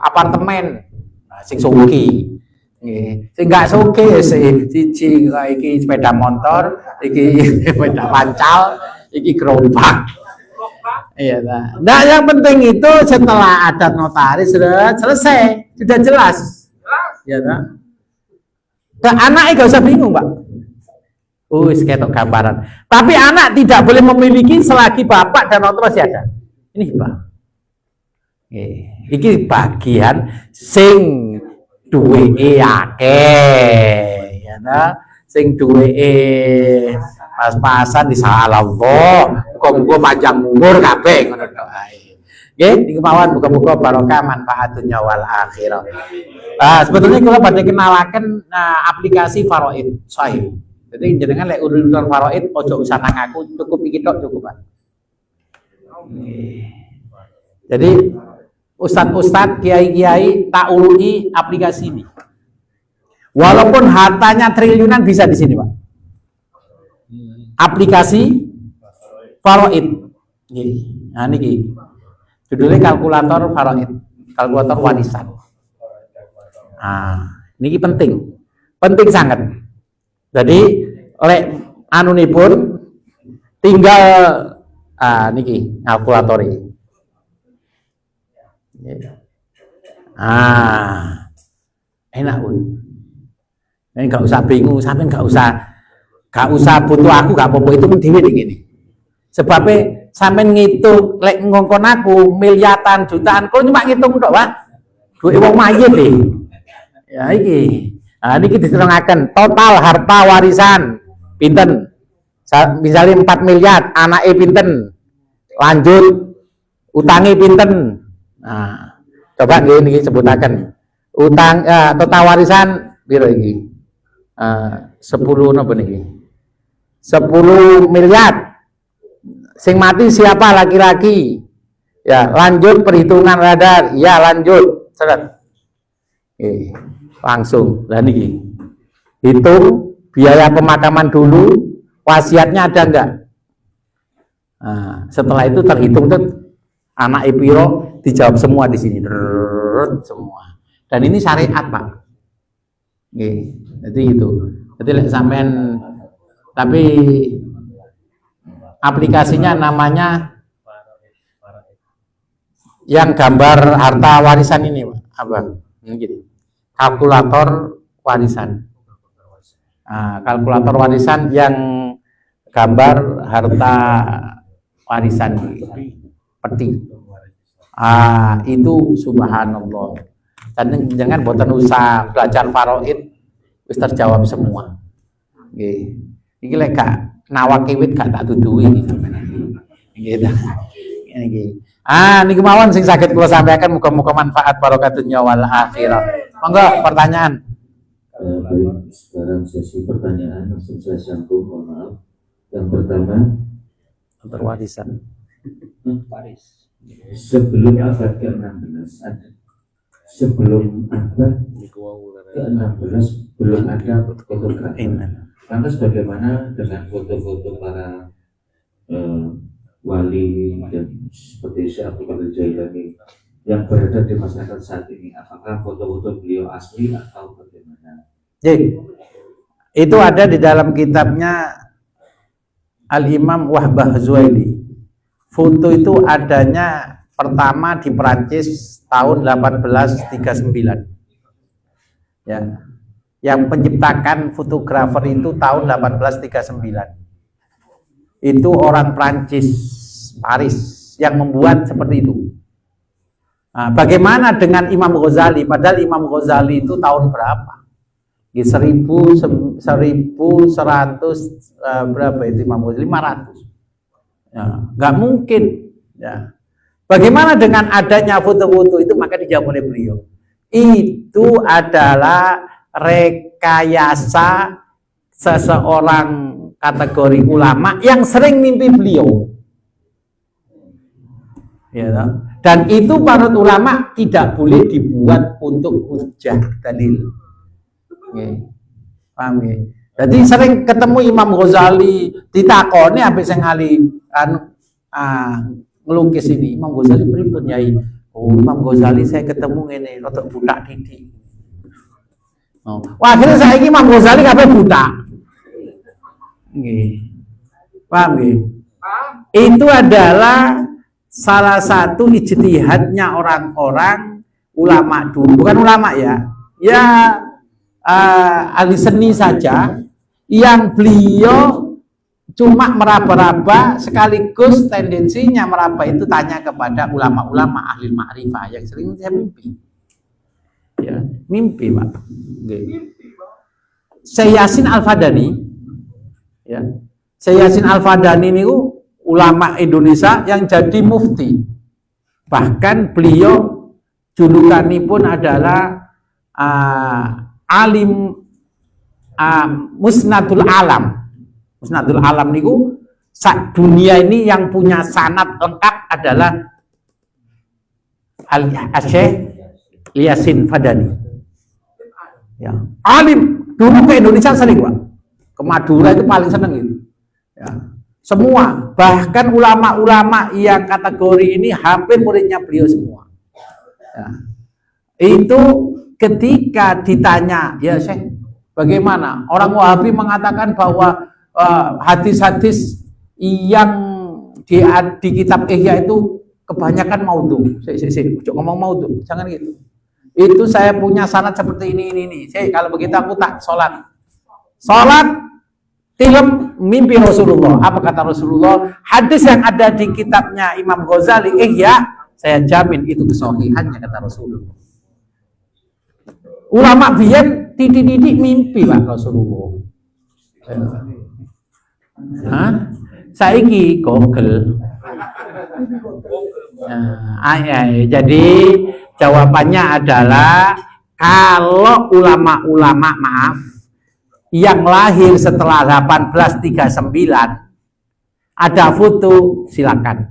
S4: apartemen. Sing suki, sing gak suki siji iki sepeda motor, iki sepeda pancal, iki gerobak. Iya lah. Nah, yang penting itu setelah adat notaris sudah selesai, sudah jelas. Ya tak? Anaknya gak usah bingung, Pak. Ketok gambaran. Tapi anak tidak boleh memiliki selagi bapak dan orang tua masih ada. Ini Pak. Iki bagian sing duweke akeh, ya ta? Sing duweke Pas-pasan disalallah. Muga-muga panjang umur kabeh ngono tok ae. Nggih, niku mawon muga-muga barokah manfaat dunya wal akhirah. Sebetulnya kalau pada kenalaken aplikasi Faraid Sahih. Jadi jenengan lek urun-urun Faraid ojo usah nang aku, cukup iki tok cukup, Pak. Jadi ustadz-ustadz, kiai-kiai tak uruni aplikasi ini. Walaupun hartanya triliunan bisa di sini, Pak. Aplikasi Faraid. Nah niki. Judulnya kalkulator Faraid, kalkulator warisan. Niki penting sangat. Jadi oleh anunipun tinggal niki kalkulator ini. Enak pun. Ini nggak usah bingung, sampai nggak usah butuh aku, nggak apa-apa itu mendewe gini. Sebabnya sampai ngitung, lek ngongkon aku miliatan jutaan, kalau cuma ngitung dok, Pak, duit wong mayit deh. Ya iki, niki diterangkan total harta warisan pinten, misalnya 4 miliar, anaknya pinten, lanjut utangi pinten. Nah, coba gini sebutakan utang total warisan piro iki? 10 napa niki? 10 miliar. Sing mati siapa? Laki-laki. Ya, lanjut perhitungan radar. Ya, lanjut. Seret. Langsung. Lah niki. Hitung biaya pemakaman dulu, wasiatnya ada enggak? Setelah itu terhitung tuh anak piro dijawab semua di sini. Semua. Dan ini syariat, Pak. Jadi itu. Jadi sampean tapi aplikasinya namanya yang gambar harta warisan ini, Pak. Apa? Gitu. Kalkulator warisan. Kalkulator warisan yang gambar harta warisan peti. Itu subhanallah. Dan jangan boten usah belajar faraid wis terjawab semua. Nggih. Iki lek gak nawake wit gak tak tuduhi gitu. Nggih. Niki mawon sing saged kula sampaikan muga-muga manfaat barokah dunya wal akhirah. Monggo pertanyaan.
S5: Baik, sekarang sesi pertanyaan langsung saya sambung, mohon maaf. Yang pertama,
S4: Warisan.
S5: sebelum abad ke-16 ada. Sebelum abad ke-16 belum ada fotografi. Lantas bagaimana dengan foto-foto para wali dan seperti Syekh Abdul Qadir Jailani yang berada di masyarakat saat ini? Apakah foto-foto beliau asli atau bagaimana?
S4: Jadi, itu ada di dalam kitabnya Al-Imam Wahbah Zuhaili. Foto itu adanya pertama di Perancis tahun 1839. Ya. Yang menciptakan fotografer itu tahun 1839. Itu orang Perancis, Paris, yang membuat seperti itu. Bagaimana dengan Imam Ghazali? Padahal Imam Ghazali itu tahun berapa? 1100 berapa itu Imam Ghazali? 500. Ya, nggak mungkin. Ya. Bagaimana dengan adanya foto-foto itu? Maka dijawab oleh beliau. Itu adalah rekayasa seseorang kategori ulama yang sering mimpi beliau. Ya, dan itu para ulama tidak boleh dibuat untuk hujah dalil. Paham ya? Jadi sering ketemu Imam Ghazali ditakoni habis sing ali ngelukis ini. Imam Ghazali pripun Yai? Oh, Imam Ghazali saya ketemu ngene rada budak titik. Wah, akhirnya saiki Imam Ghazali kabeh budak. Nggih. Paham nggih? Itu adalah salah satu ijtihadnya orang-orang ulama dulu, bukan ulama ya. Ya ahli seni saja yang beliau cuma meraba-raba sekaligus tendensinya meraba itu tanya kepada ulama-ulama ahli ma'rifah yang sering saya mimpi. Ya, mimpi, Pak. Syekh Yasin Al-Fadani ya. Syekh Yasin Al-Fadani niku ulama Indonesia yang jadi mufti. Bahkan beliau julukanipun adalah alim Musnadul Alam. Musnadul Alam niku sak dunia ini yang punya sanad lengkap adalah Syekh Yasin Fadani. Ya, alim dulu ke Indonesia sering, Pak. Ke Madura itu paling seneng itu. Ya. Semua, bahkan ulama-ulama yang kategori ini hampir muridnya beliau semua. Ya. Itu ketika ditanya, ya Syekh, bagaimana? Orang Wahabi mengatakan bahwa hadis-hadis yang di kitab Ihya itu kebanyakan maudhu. Ngomong maudhu, jangan gitu. Itu saya punya sanad seperti ini. Syekh, kalau begitu aku tak sholat. Film mimpi Rasulullah. Apa kata Rasulullah? Hadis yang ada di kitabnya Imam Ghazali Ihya, saya jamin itu kesohihannya, kata Rasulullah. Ulama biyen titik-titik mimpi Pak Rasulullah. Hah? Saiki Google. Jadi jawabannya adalah kalau ulama-ulama yang lahir setelah 1839 ada foto, silakan.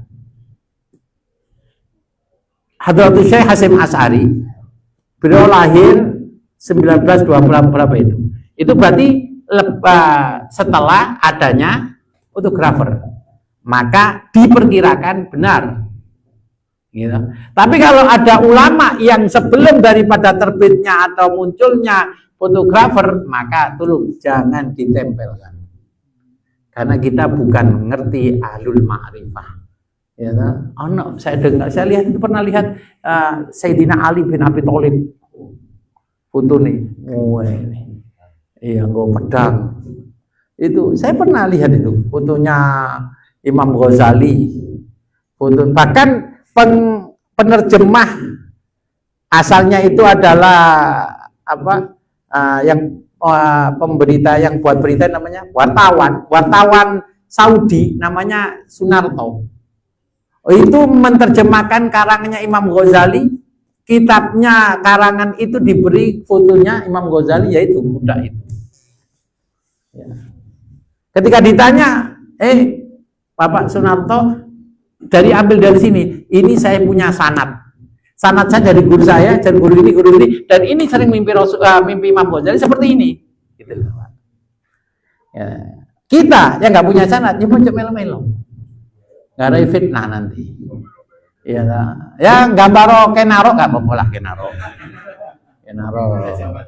S4: Hadratus Syekh Hasyim Asy'ari, beliau lahir 1920 berapa itu? Itu berarti setelah adanya fotografer, maka diperkirakan benar. Gitu. Tapi kalau ada ulama yang sebelum daripada terbitnya atau munculnya fotografer, maka tolong jangan ditempelkan, karena kita bukan ngerti ahlul ma'rifah. Ya, no, saya lihat itu, pernah lihat Sayyidina Ali bin Abi Thalib foto nih, iya, nggak pedang. Itu saya pernah lihat itu fotonya Imam Ghazali, foto bahkan penerjemah asalnya itu adalah apa? Yang pemberita yang buat berita namanya wartawan Saudi namanya Sunarto. Itu menerjemahkan karangannya Imam Ghazali, kitabnya karangan itu diberi fotonya Imam Ghazali, yaitu budak itu. Ya. Ketika ditanya, Bapak Sunarto, ambil dari sini, ini saya punya sanad saya dari guru saya, dan guru ini, dan ini sering mimpi Imam Ghazali seperti ini. Gitu. Ya. Kita yang nggak punya sanad, nyebut melo-melo, nggak ada fitnah nanti. Ya gambar kenaro nggak apa-apa lah, kenaro.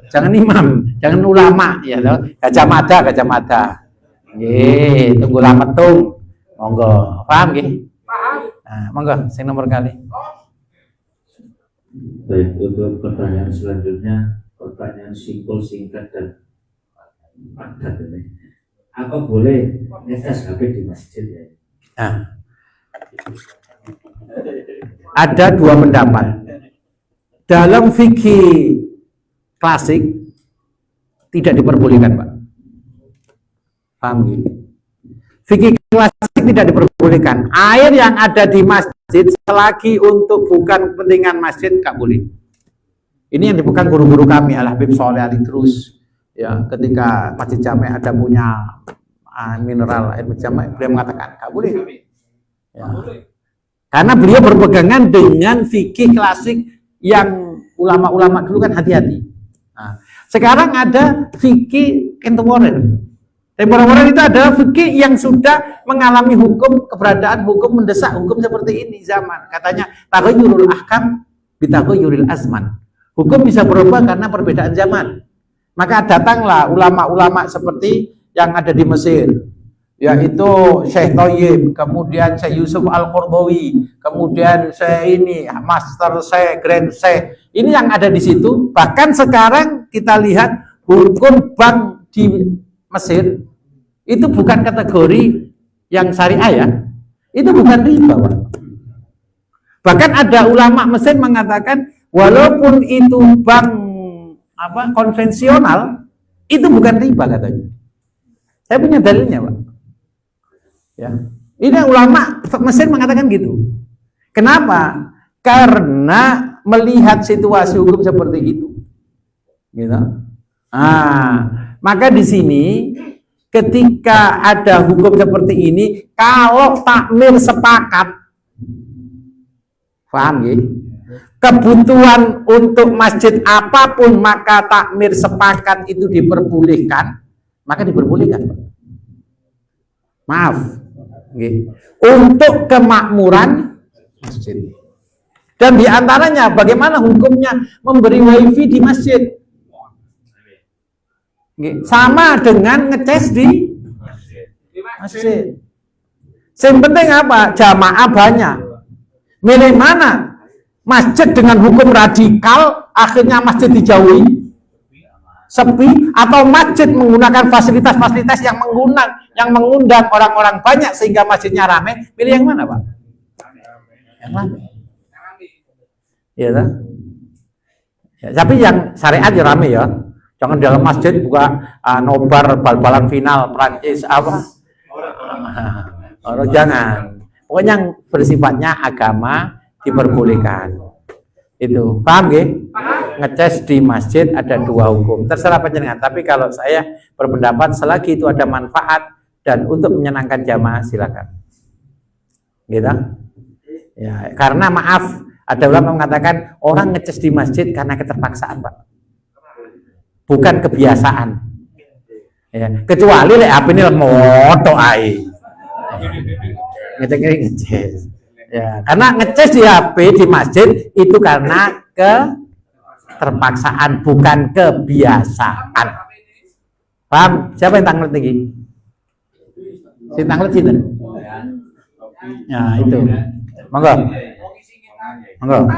S4: Jangan imam, jangan ulama, ya kacamata. Tunggu lametung, monggo, paham gih? Nah, monggo, sing nomor kali.
S5: Baik, untuk pertanyaan selanjutnya, pertanyaan simpel, singkat dan padat ini. Apa boleh ngetes HP di masjid ya?
S4: Ada dua pendapat. Dalam fikih klasik tidak diperbolehkan, Pak. Paham gitu? Fikih klasik tidak diperbolehkan. Air yang ada di masjid selagi untuk bukan kepentingan masjid nggak boleh. Ini yang dipegang guru-guru kami, Al Habib Sholeh Ali Terus. Ya, ketika Masjid Jami' ada punya mineral air Jami', beliau mengatakan nggak boleh. Ya. Karena beliau berpegangan dengan fikih klasik yang ulama-ulama dulu kan hati-hati. Nah, sekarang ada fikih contemporer. Contemporer itu adalah fikih yang sudah mengalami hukum, keberadaan hukum, mendesak hukum seperti ini zaman. Katanya taghayyurul ahkam bitaghayyuril azman. Hukum bisa berubah karena perbedaan zaman. Maka datanglah ulama-ulama seperti yang ada di Mesir, yaitu Syekh Thayyib, kemudian Syekh Yusuf Al-Qaradawi, kemudian Master Syekh, Grand Syekh. Ini yang ada di situ. Bahkan sekarang kita lihat hukum bank di Mesir itu bukan kategori yang syariah, ya. Itu bukan riba, Pak. Bahkan ada ulama Mesir mengatakan walaupun itu bank konvensional, itu bukan riba katanya. Saya punya dalilnya, Pak. Ya. Ini ulama Mesir mengatakan gitu. Kenapa? Karena melihat situasi hukum seperti itu. Gitu. Maka di sini ketika ada hukum seperti ini, kalau takmir sepakat, paham ya? Kebutuhan untuk masjid apapun, maka takmir sepakat itu diperbolehkan, maka diperbolehkan. Maaf, untuk kemakmuran masjid. Dan diantaranya bagaimana hukumnya memberi wifi di masjid, sama dengan ngecas di masjid. Yang penting apa? Jamaah banyak. Milih mana? Masjid dengan hukum radikal, akhirnya masjid dijauhi, sepi, atau masjid menggunakan fasilitas-fasilitas yang mengundang orang-orang banyak sehingga masjidnya ramai. Pilih yang mana, Pak? Yang ramai. Ya, kan? Ya, tapi yang syariat ya ramai ya. Jangan dalam masjid buka nobar bal-balan final Prancis apa? Orang jangan. Pokoknya yang bersifatnya agama diperbolehkan. Itu paham nggih? Ngecas di masjid ada dua hukum, terserah panjenengan. Tapi kalau saya berpendapat selagi itu ada manfaat dan untuk menyenangkan jamaah silakan. Gitu? Ya, karena maaf, ada ulama mengatakan orang ngecas di masjid karena keterpaksaan, Pak. Bukan kebiasaan. Ya, kecuali lek HP ini moto ae. Ngecas. Ya, karena ngecas di HP di masjid itu karena keterpaksaan, bukan kebiasaan. Paham? Siapa yang tanglet tinggi? Si tanglet sih. Ya, itu. Monggo. Monggo.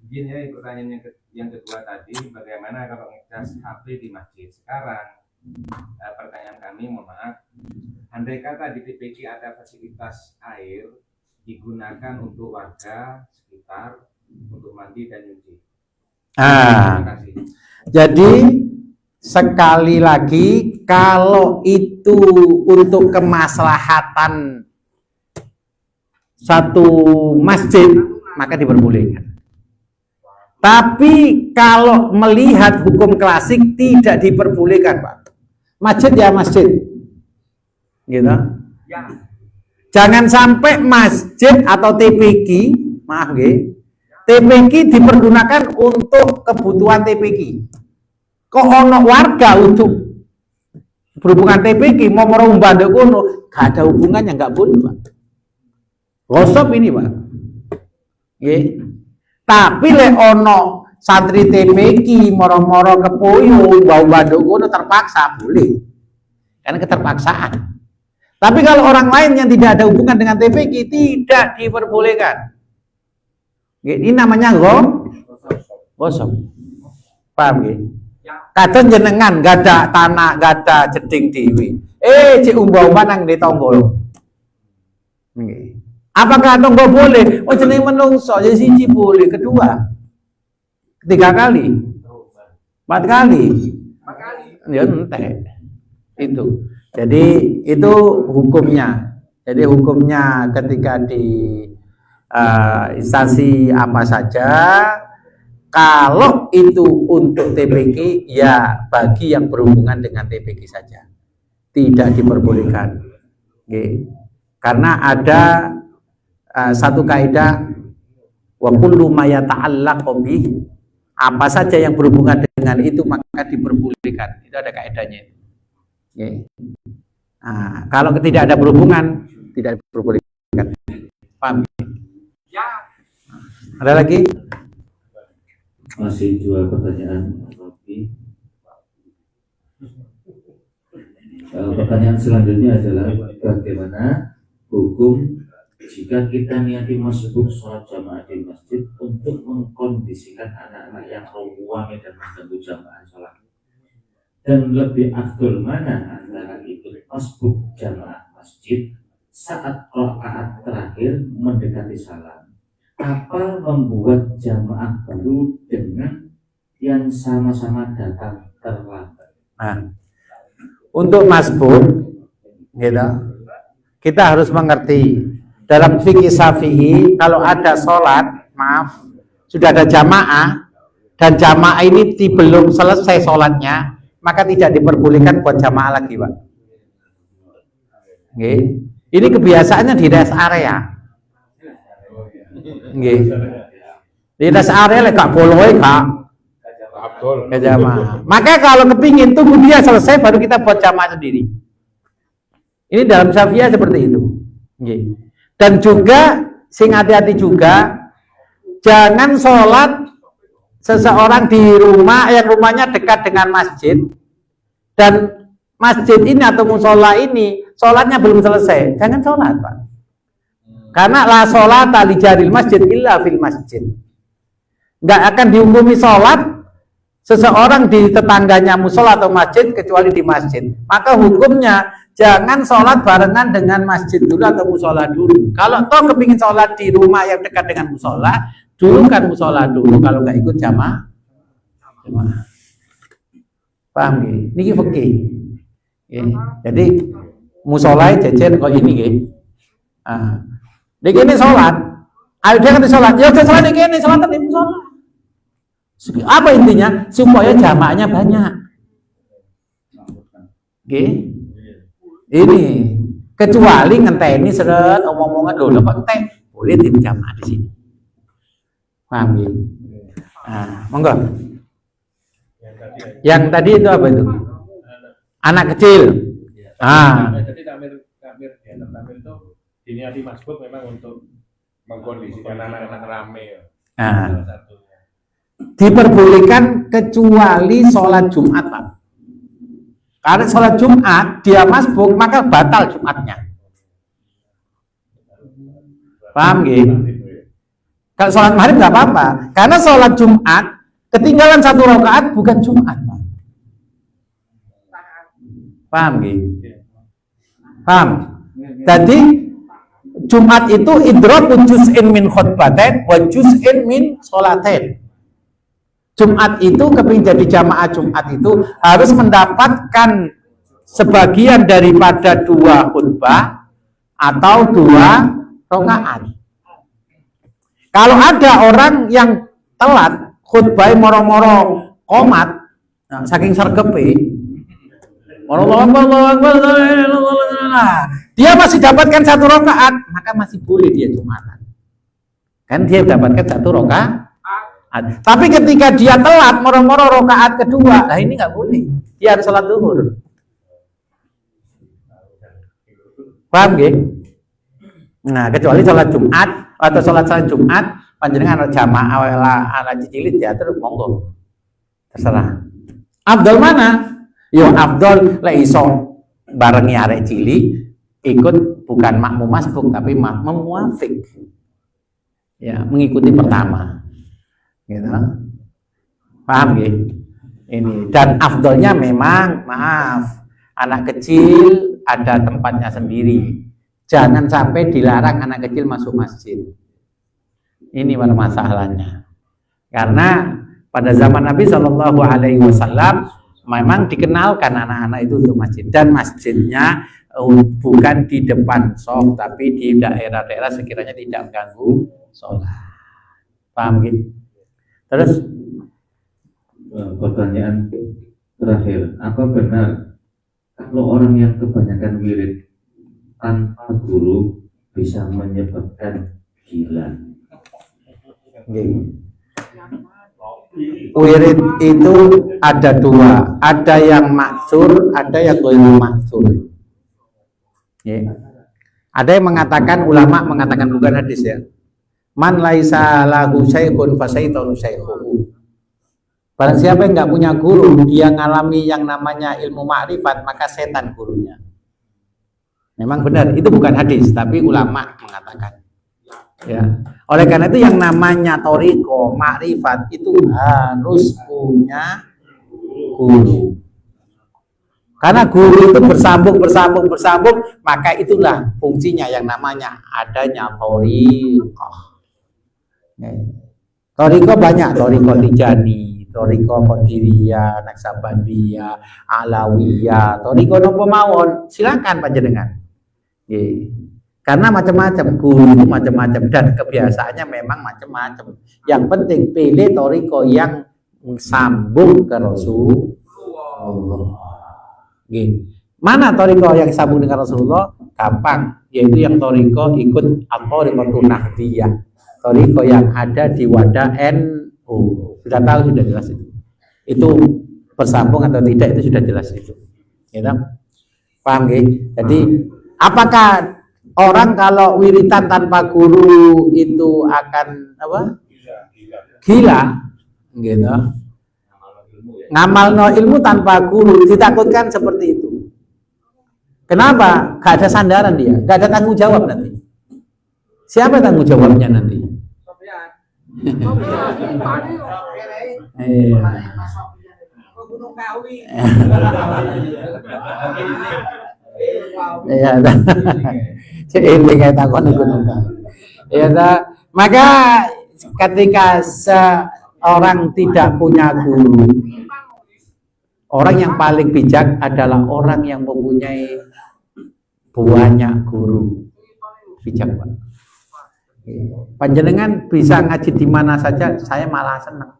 S6: Izin ya, pertanyaan yang kedua tadi, bagaimana kalau ngecas HP di masjid? Sekarang pertanyaan kami, mohon maaf, andai kata di TPQ ada fasilitas air digunakan untuk warga sekitar untuk mandi dan nyuci. Terima kasih.
S4: Jadi sekali lagi, kalau itu untuk kemaslahatan satu masjid, maka diperbolehkan. Tapi kalau melihat hukum klasik tidak diperbolehkan, Pak. Masjid ya masjid, gitu. Jangan sampai masjid atau TPQ, maaf nggih, TPQ dipergunakan untuk kebutuhan TPQ. Kok ono warga untuk berhubungan TPQ mau merubah kono, gak ada hubungannya, nggak boleh, Pak. Gosop ini, Pak. Nggih. Tapi lek ono santri TPQ moro-moro kepoyo bau banduk kono terpaksa boleh. Karena keterpaksaan. Tapi kalau orang lain yang tidak ada hubungan dengan TPQ tidak diperbolehkan. Ini namanya gosok. Paham nggih? Kadang jenengan gak ada tanah, gak ada jeding dewi. Cek umbau nang di tonggo. Nggih. Apakah tonggo boleh? Oh jeneng menungso, jadi siji boleh, kedua, ketiga kali, 4 kali, ya entek. Itu. Jadi itu hukumnya. Jadi hukumnya ketika di instansi apa saja, kalau itu untuk TPQ ya bagi yang berhubungan dengan TPQ saja, tidak diperbolehkan. Okay. Karena ada satu kaidah, wa kullu ma yata'allaqu bih, apa saja yang berhubungan dengan itu maka diperbolehkan. Itu ada kaidahnya. Okay. Nah, kalau tidak ada berhubungan tidak diperbolehkan. Paham? Ya. Ada lagi?
S5: Masih 2 pertanyaan. Pertanyaan selanjutnya adalah bagaimana hukum jika kita niati masbuk sholat jamaah di masjid untuk mengkondisikan anak-anak yang rawame dan mengganggu jamaah sholat, dan lebih afdol mana antara ikut masbuk jamaah masjid saat rakaat terakhir mendekati salam, apa membuat jamaah baru dengan yang sama-sama datang terlambat?
S4: Nah, untuk masbuk Gitu. Kita harus mengerti dalam fikih Syafi'i kalau ada sholat, maaf, sudah ada jamaah dan jamaah ini belum selesai sholatnya, maka tidak diperbolehkan buat jamaah lagi, Pak. Oke. Ini kebiasaannya di rest area. Oke. Di rest area gak boleh Kak. Ke jamaah. Maka kalau kepingin tunggu dia selesai baru kita buat jamaah sendiri. Ini dalam Syafi'iyah seperti itu. Oke. Dan juga sing hati-hati juga jangan sholat seseorang di rumah yang rumahnya dekat dengan masjid dan masjid ini atau musola ini sholatnya belum selesai, jangan sholat, Pak. Karena la sholat li jaril masjid illa fil masjid. Nggak akan dihukumi sholat seseorang di tetangganya musola atau masjid kecuali di masjid. Maka hukumnya jangan sholat barengan dengan masjid dulu atau musola dulu. Kalau toh kepingin sholat di rumah yang dekat dengan musola, dulu kan musola dulu. Kalau nggak ikut jamaah. Paham gini? Ini fikih. Jadi musola jejer kok ini gini. Di kene sholat. Ayo dia kan sholat. Ya udah sholat di kene, sholat di musola. Apa intinya? Supaya jamaahnya banyak. Oke. Ini kecuali ngenteni seret omong-omongan loh, lepas teh boleh tim jamaah di sini. Paham ya? Monggo. Yang tadi itu apa itu? Anak kecil.
S2: Jadi takmir itu diniati masbuk memang untuk mengkondisikan anak-anak rame.
S4: Diperbolehkan kecuali sholat Jumat, Pak. Karena sholat Jumat dia masbuk maka batal Jumatnya. Paham gitu? Kalau sholat maghrib nggak apa-apa, karena sholat Jumat ketinggalan 1 rakaat bukan Jumat, Pak. Paham gitu? Paham? Jadi Jumat itu idroku juz'in min khutbatain wa juz'in min sholatain. Jumat itu kepingin jadi jamaah Jumat itu harus mendapatkan sebagian daripada 2 khutbah atau 2 rakaat. Kalau ada orang yang telat khutbah moro-moro qomat, saking sergepe, dia masih dapatkan 1 rakaat, maka masih boleh dia Jumatan. Kan dia dapatkan 1 rakaat. Tapi ketika dia telat moro-moro rakaat kedua, nah ini nggak boleh. Dia harus sholat zuhur. Paham gak? Nah, kecuali sholat Jumat atau sholat Jumat, panjenengan jamaah ala cicilit ya terus monggo. Terserah. Abdul mana? Yo Abdul lek iso barengi arek cilik ikut bukan makmum masbuk tapi makmum muafik. Ya, mengikuti pertama. Gitu. Paham gitu? Ini dan afdolnya memang maaf anak kecil ada tempatnya sendiri. Jangan sampai dilarang anak kecil masuk masjid. Ini masalahnya. Karena pada zaman Nabi Shallallahu Alaihi Wasallam memang dikenalkan anak-anak itu untuk masjid dan masjidnya bukan di depan shop tapi di daerah-daerah sekiranya tidak mengganggu sholat. Paham gitu? Terus
S5: pertanyaan terakhir, apa benar kalau orang yang kebanyakan wirid tanpa guru bisa menyebabkan gila?
S4: Wirid itu ada 2, ada yang maksur, ada yang ghairu maksur. Ada yang mengatakan, ulama mengatakan bukan hadis ya. Man laisa lahu syaikhun fasaitanu syaikhuhu. Barang siapa yang nggak punya guru, dia ngalami yang namanya ilmu ma'rifat, maka setan gurunya. Memang benar, itu bukan hadis, tapi ulama mengatakan. Ya. Oleh karena itu yang namanya toriko, ma'rifat itu harus punya guru. Karena guru itu bersambung, maka itulah fungsinya yang namanya adanya toriko. Toriko banyak, toriko Tijani, toriko Qadiriyah, Naksabandiyah, Alawiyah, toriko nopo mawon, silakan panjenengan. Nggih. Karena macam-macam, guru itu macam-macam dan kebiasaannya memang macam-macam. Yang penting pilih toriko yang sambung ke Rasulullah. Nggih. Mana toriko yang sambung dengan Rasulullah? Gampang, yaitu yang toriko ikut at-tariqatun nahdiyah. Toriko yang ada di wadah NU. Sudah tahu, sudah jelas itu. Itu bersambung atau tidak itu sudah jelas itu. Ya, paham nggih? Jadi apakah orang kalau wiritan tanpa guru itu akan apa? Gila. Gitu. Ngamalno ilmu tanpa guru ditakutkan seperti itu. Kenapa? Gak ada sandaran dia, gak ada tanggung jawab nanti. Siapa tanggung jawabnya nanti? Iya, ini kayak takon gunung. Ya, maka ketika seorang tidak punya guru, orang yang paling bijak adalah orang yang mempunyai banyak guru. Bijak, Pak. Panjenengan bisa ngaji di mana saja, saya malah senang.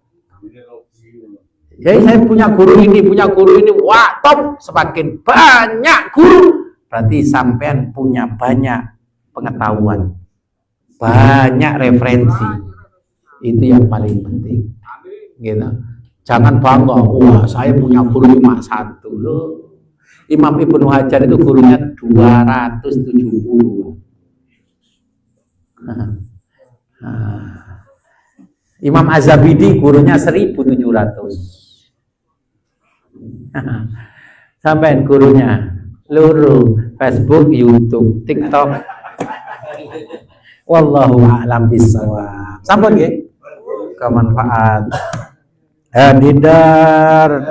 S4: Jadi saya punya guru ini, wah top, semakin banyak guru, berarti sampean punya banyak pengetahuan, banyak referensi, itu yang paling penting. Gitu. Jangan bangga, wah saya punya guru cuma satu loh. Imam Ibnu Hajar itu gurunya 270. Imam Az-Zabidi gurunya 1700. Sampai gurunya luru Facebook, YouTube, TikTok. Wallahu a'lam bishawab. Sampun nggih? Kemanfaat. Hadidar.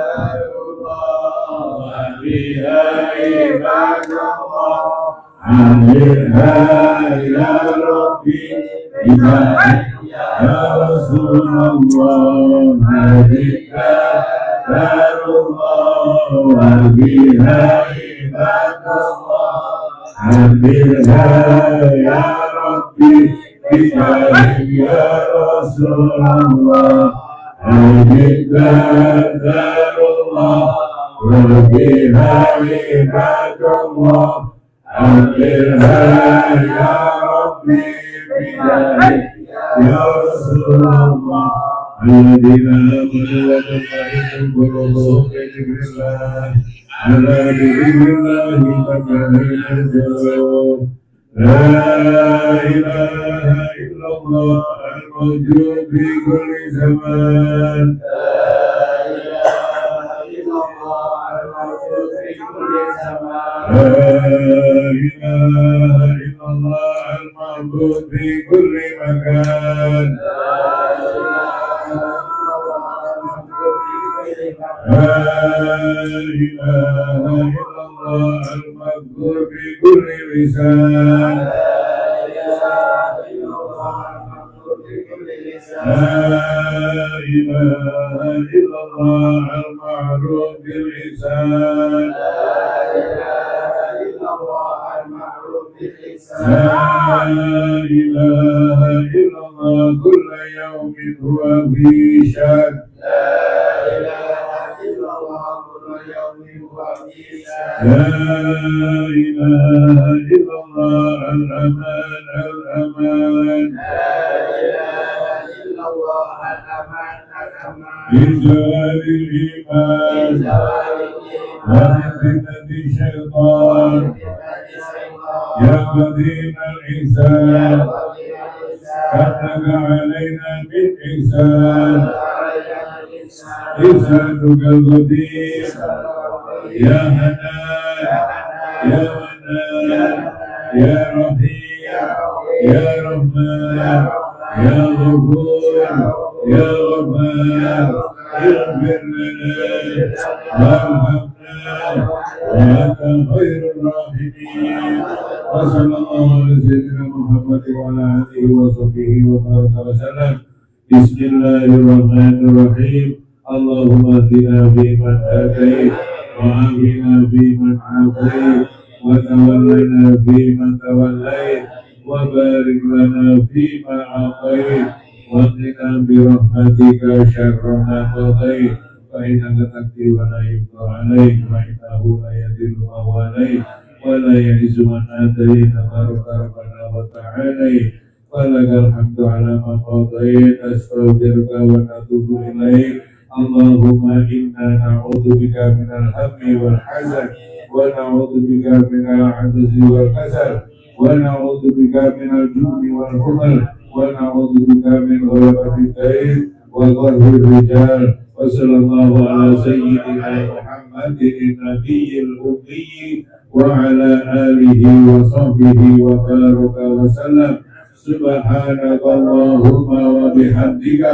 S2: Bismillahirrahmanirrahim. اللهم اهدنا فيمن هديت وعافنا فيمن عافيت وتولنا فيمن توليت وبارك لنا فيما أعطيت وقنا برحمتك شر ما قضيت فإنك تقضي ولا يقضى عليك وإنه لا يذل من واليت ولا يعز من آتيت تبارك ربنا وتعالى ولك الحمد على ما قضيت أستغفرك ونتوب إليك اللهم إنا نعوذ بك من الهم والحزن ونعوذ بك من العجز والكسل ونعوذ بك من الجوع والبخل ونعوذ بك من غلبة الدين وقهر الرجال وصلى الله على سيدنا محمد النبي الأمي وعلى آله وصحبه وبارك وسلم سبحانك اللهم وبحمدك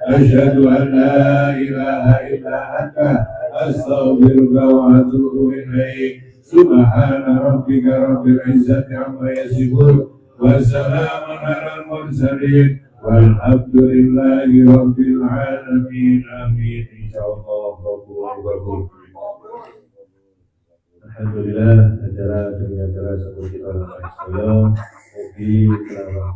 S2: أشهد أن لا إله إلا أنت أستغفرك وأتوب إليك سبحان ربك رب العزة عما يصفون وسلام على المرسلين والحمد لله رب العالمين آمين إن شاء الله رب Alhamdulillah acara demi acara seperti orang Islam Mugi telah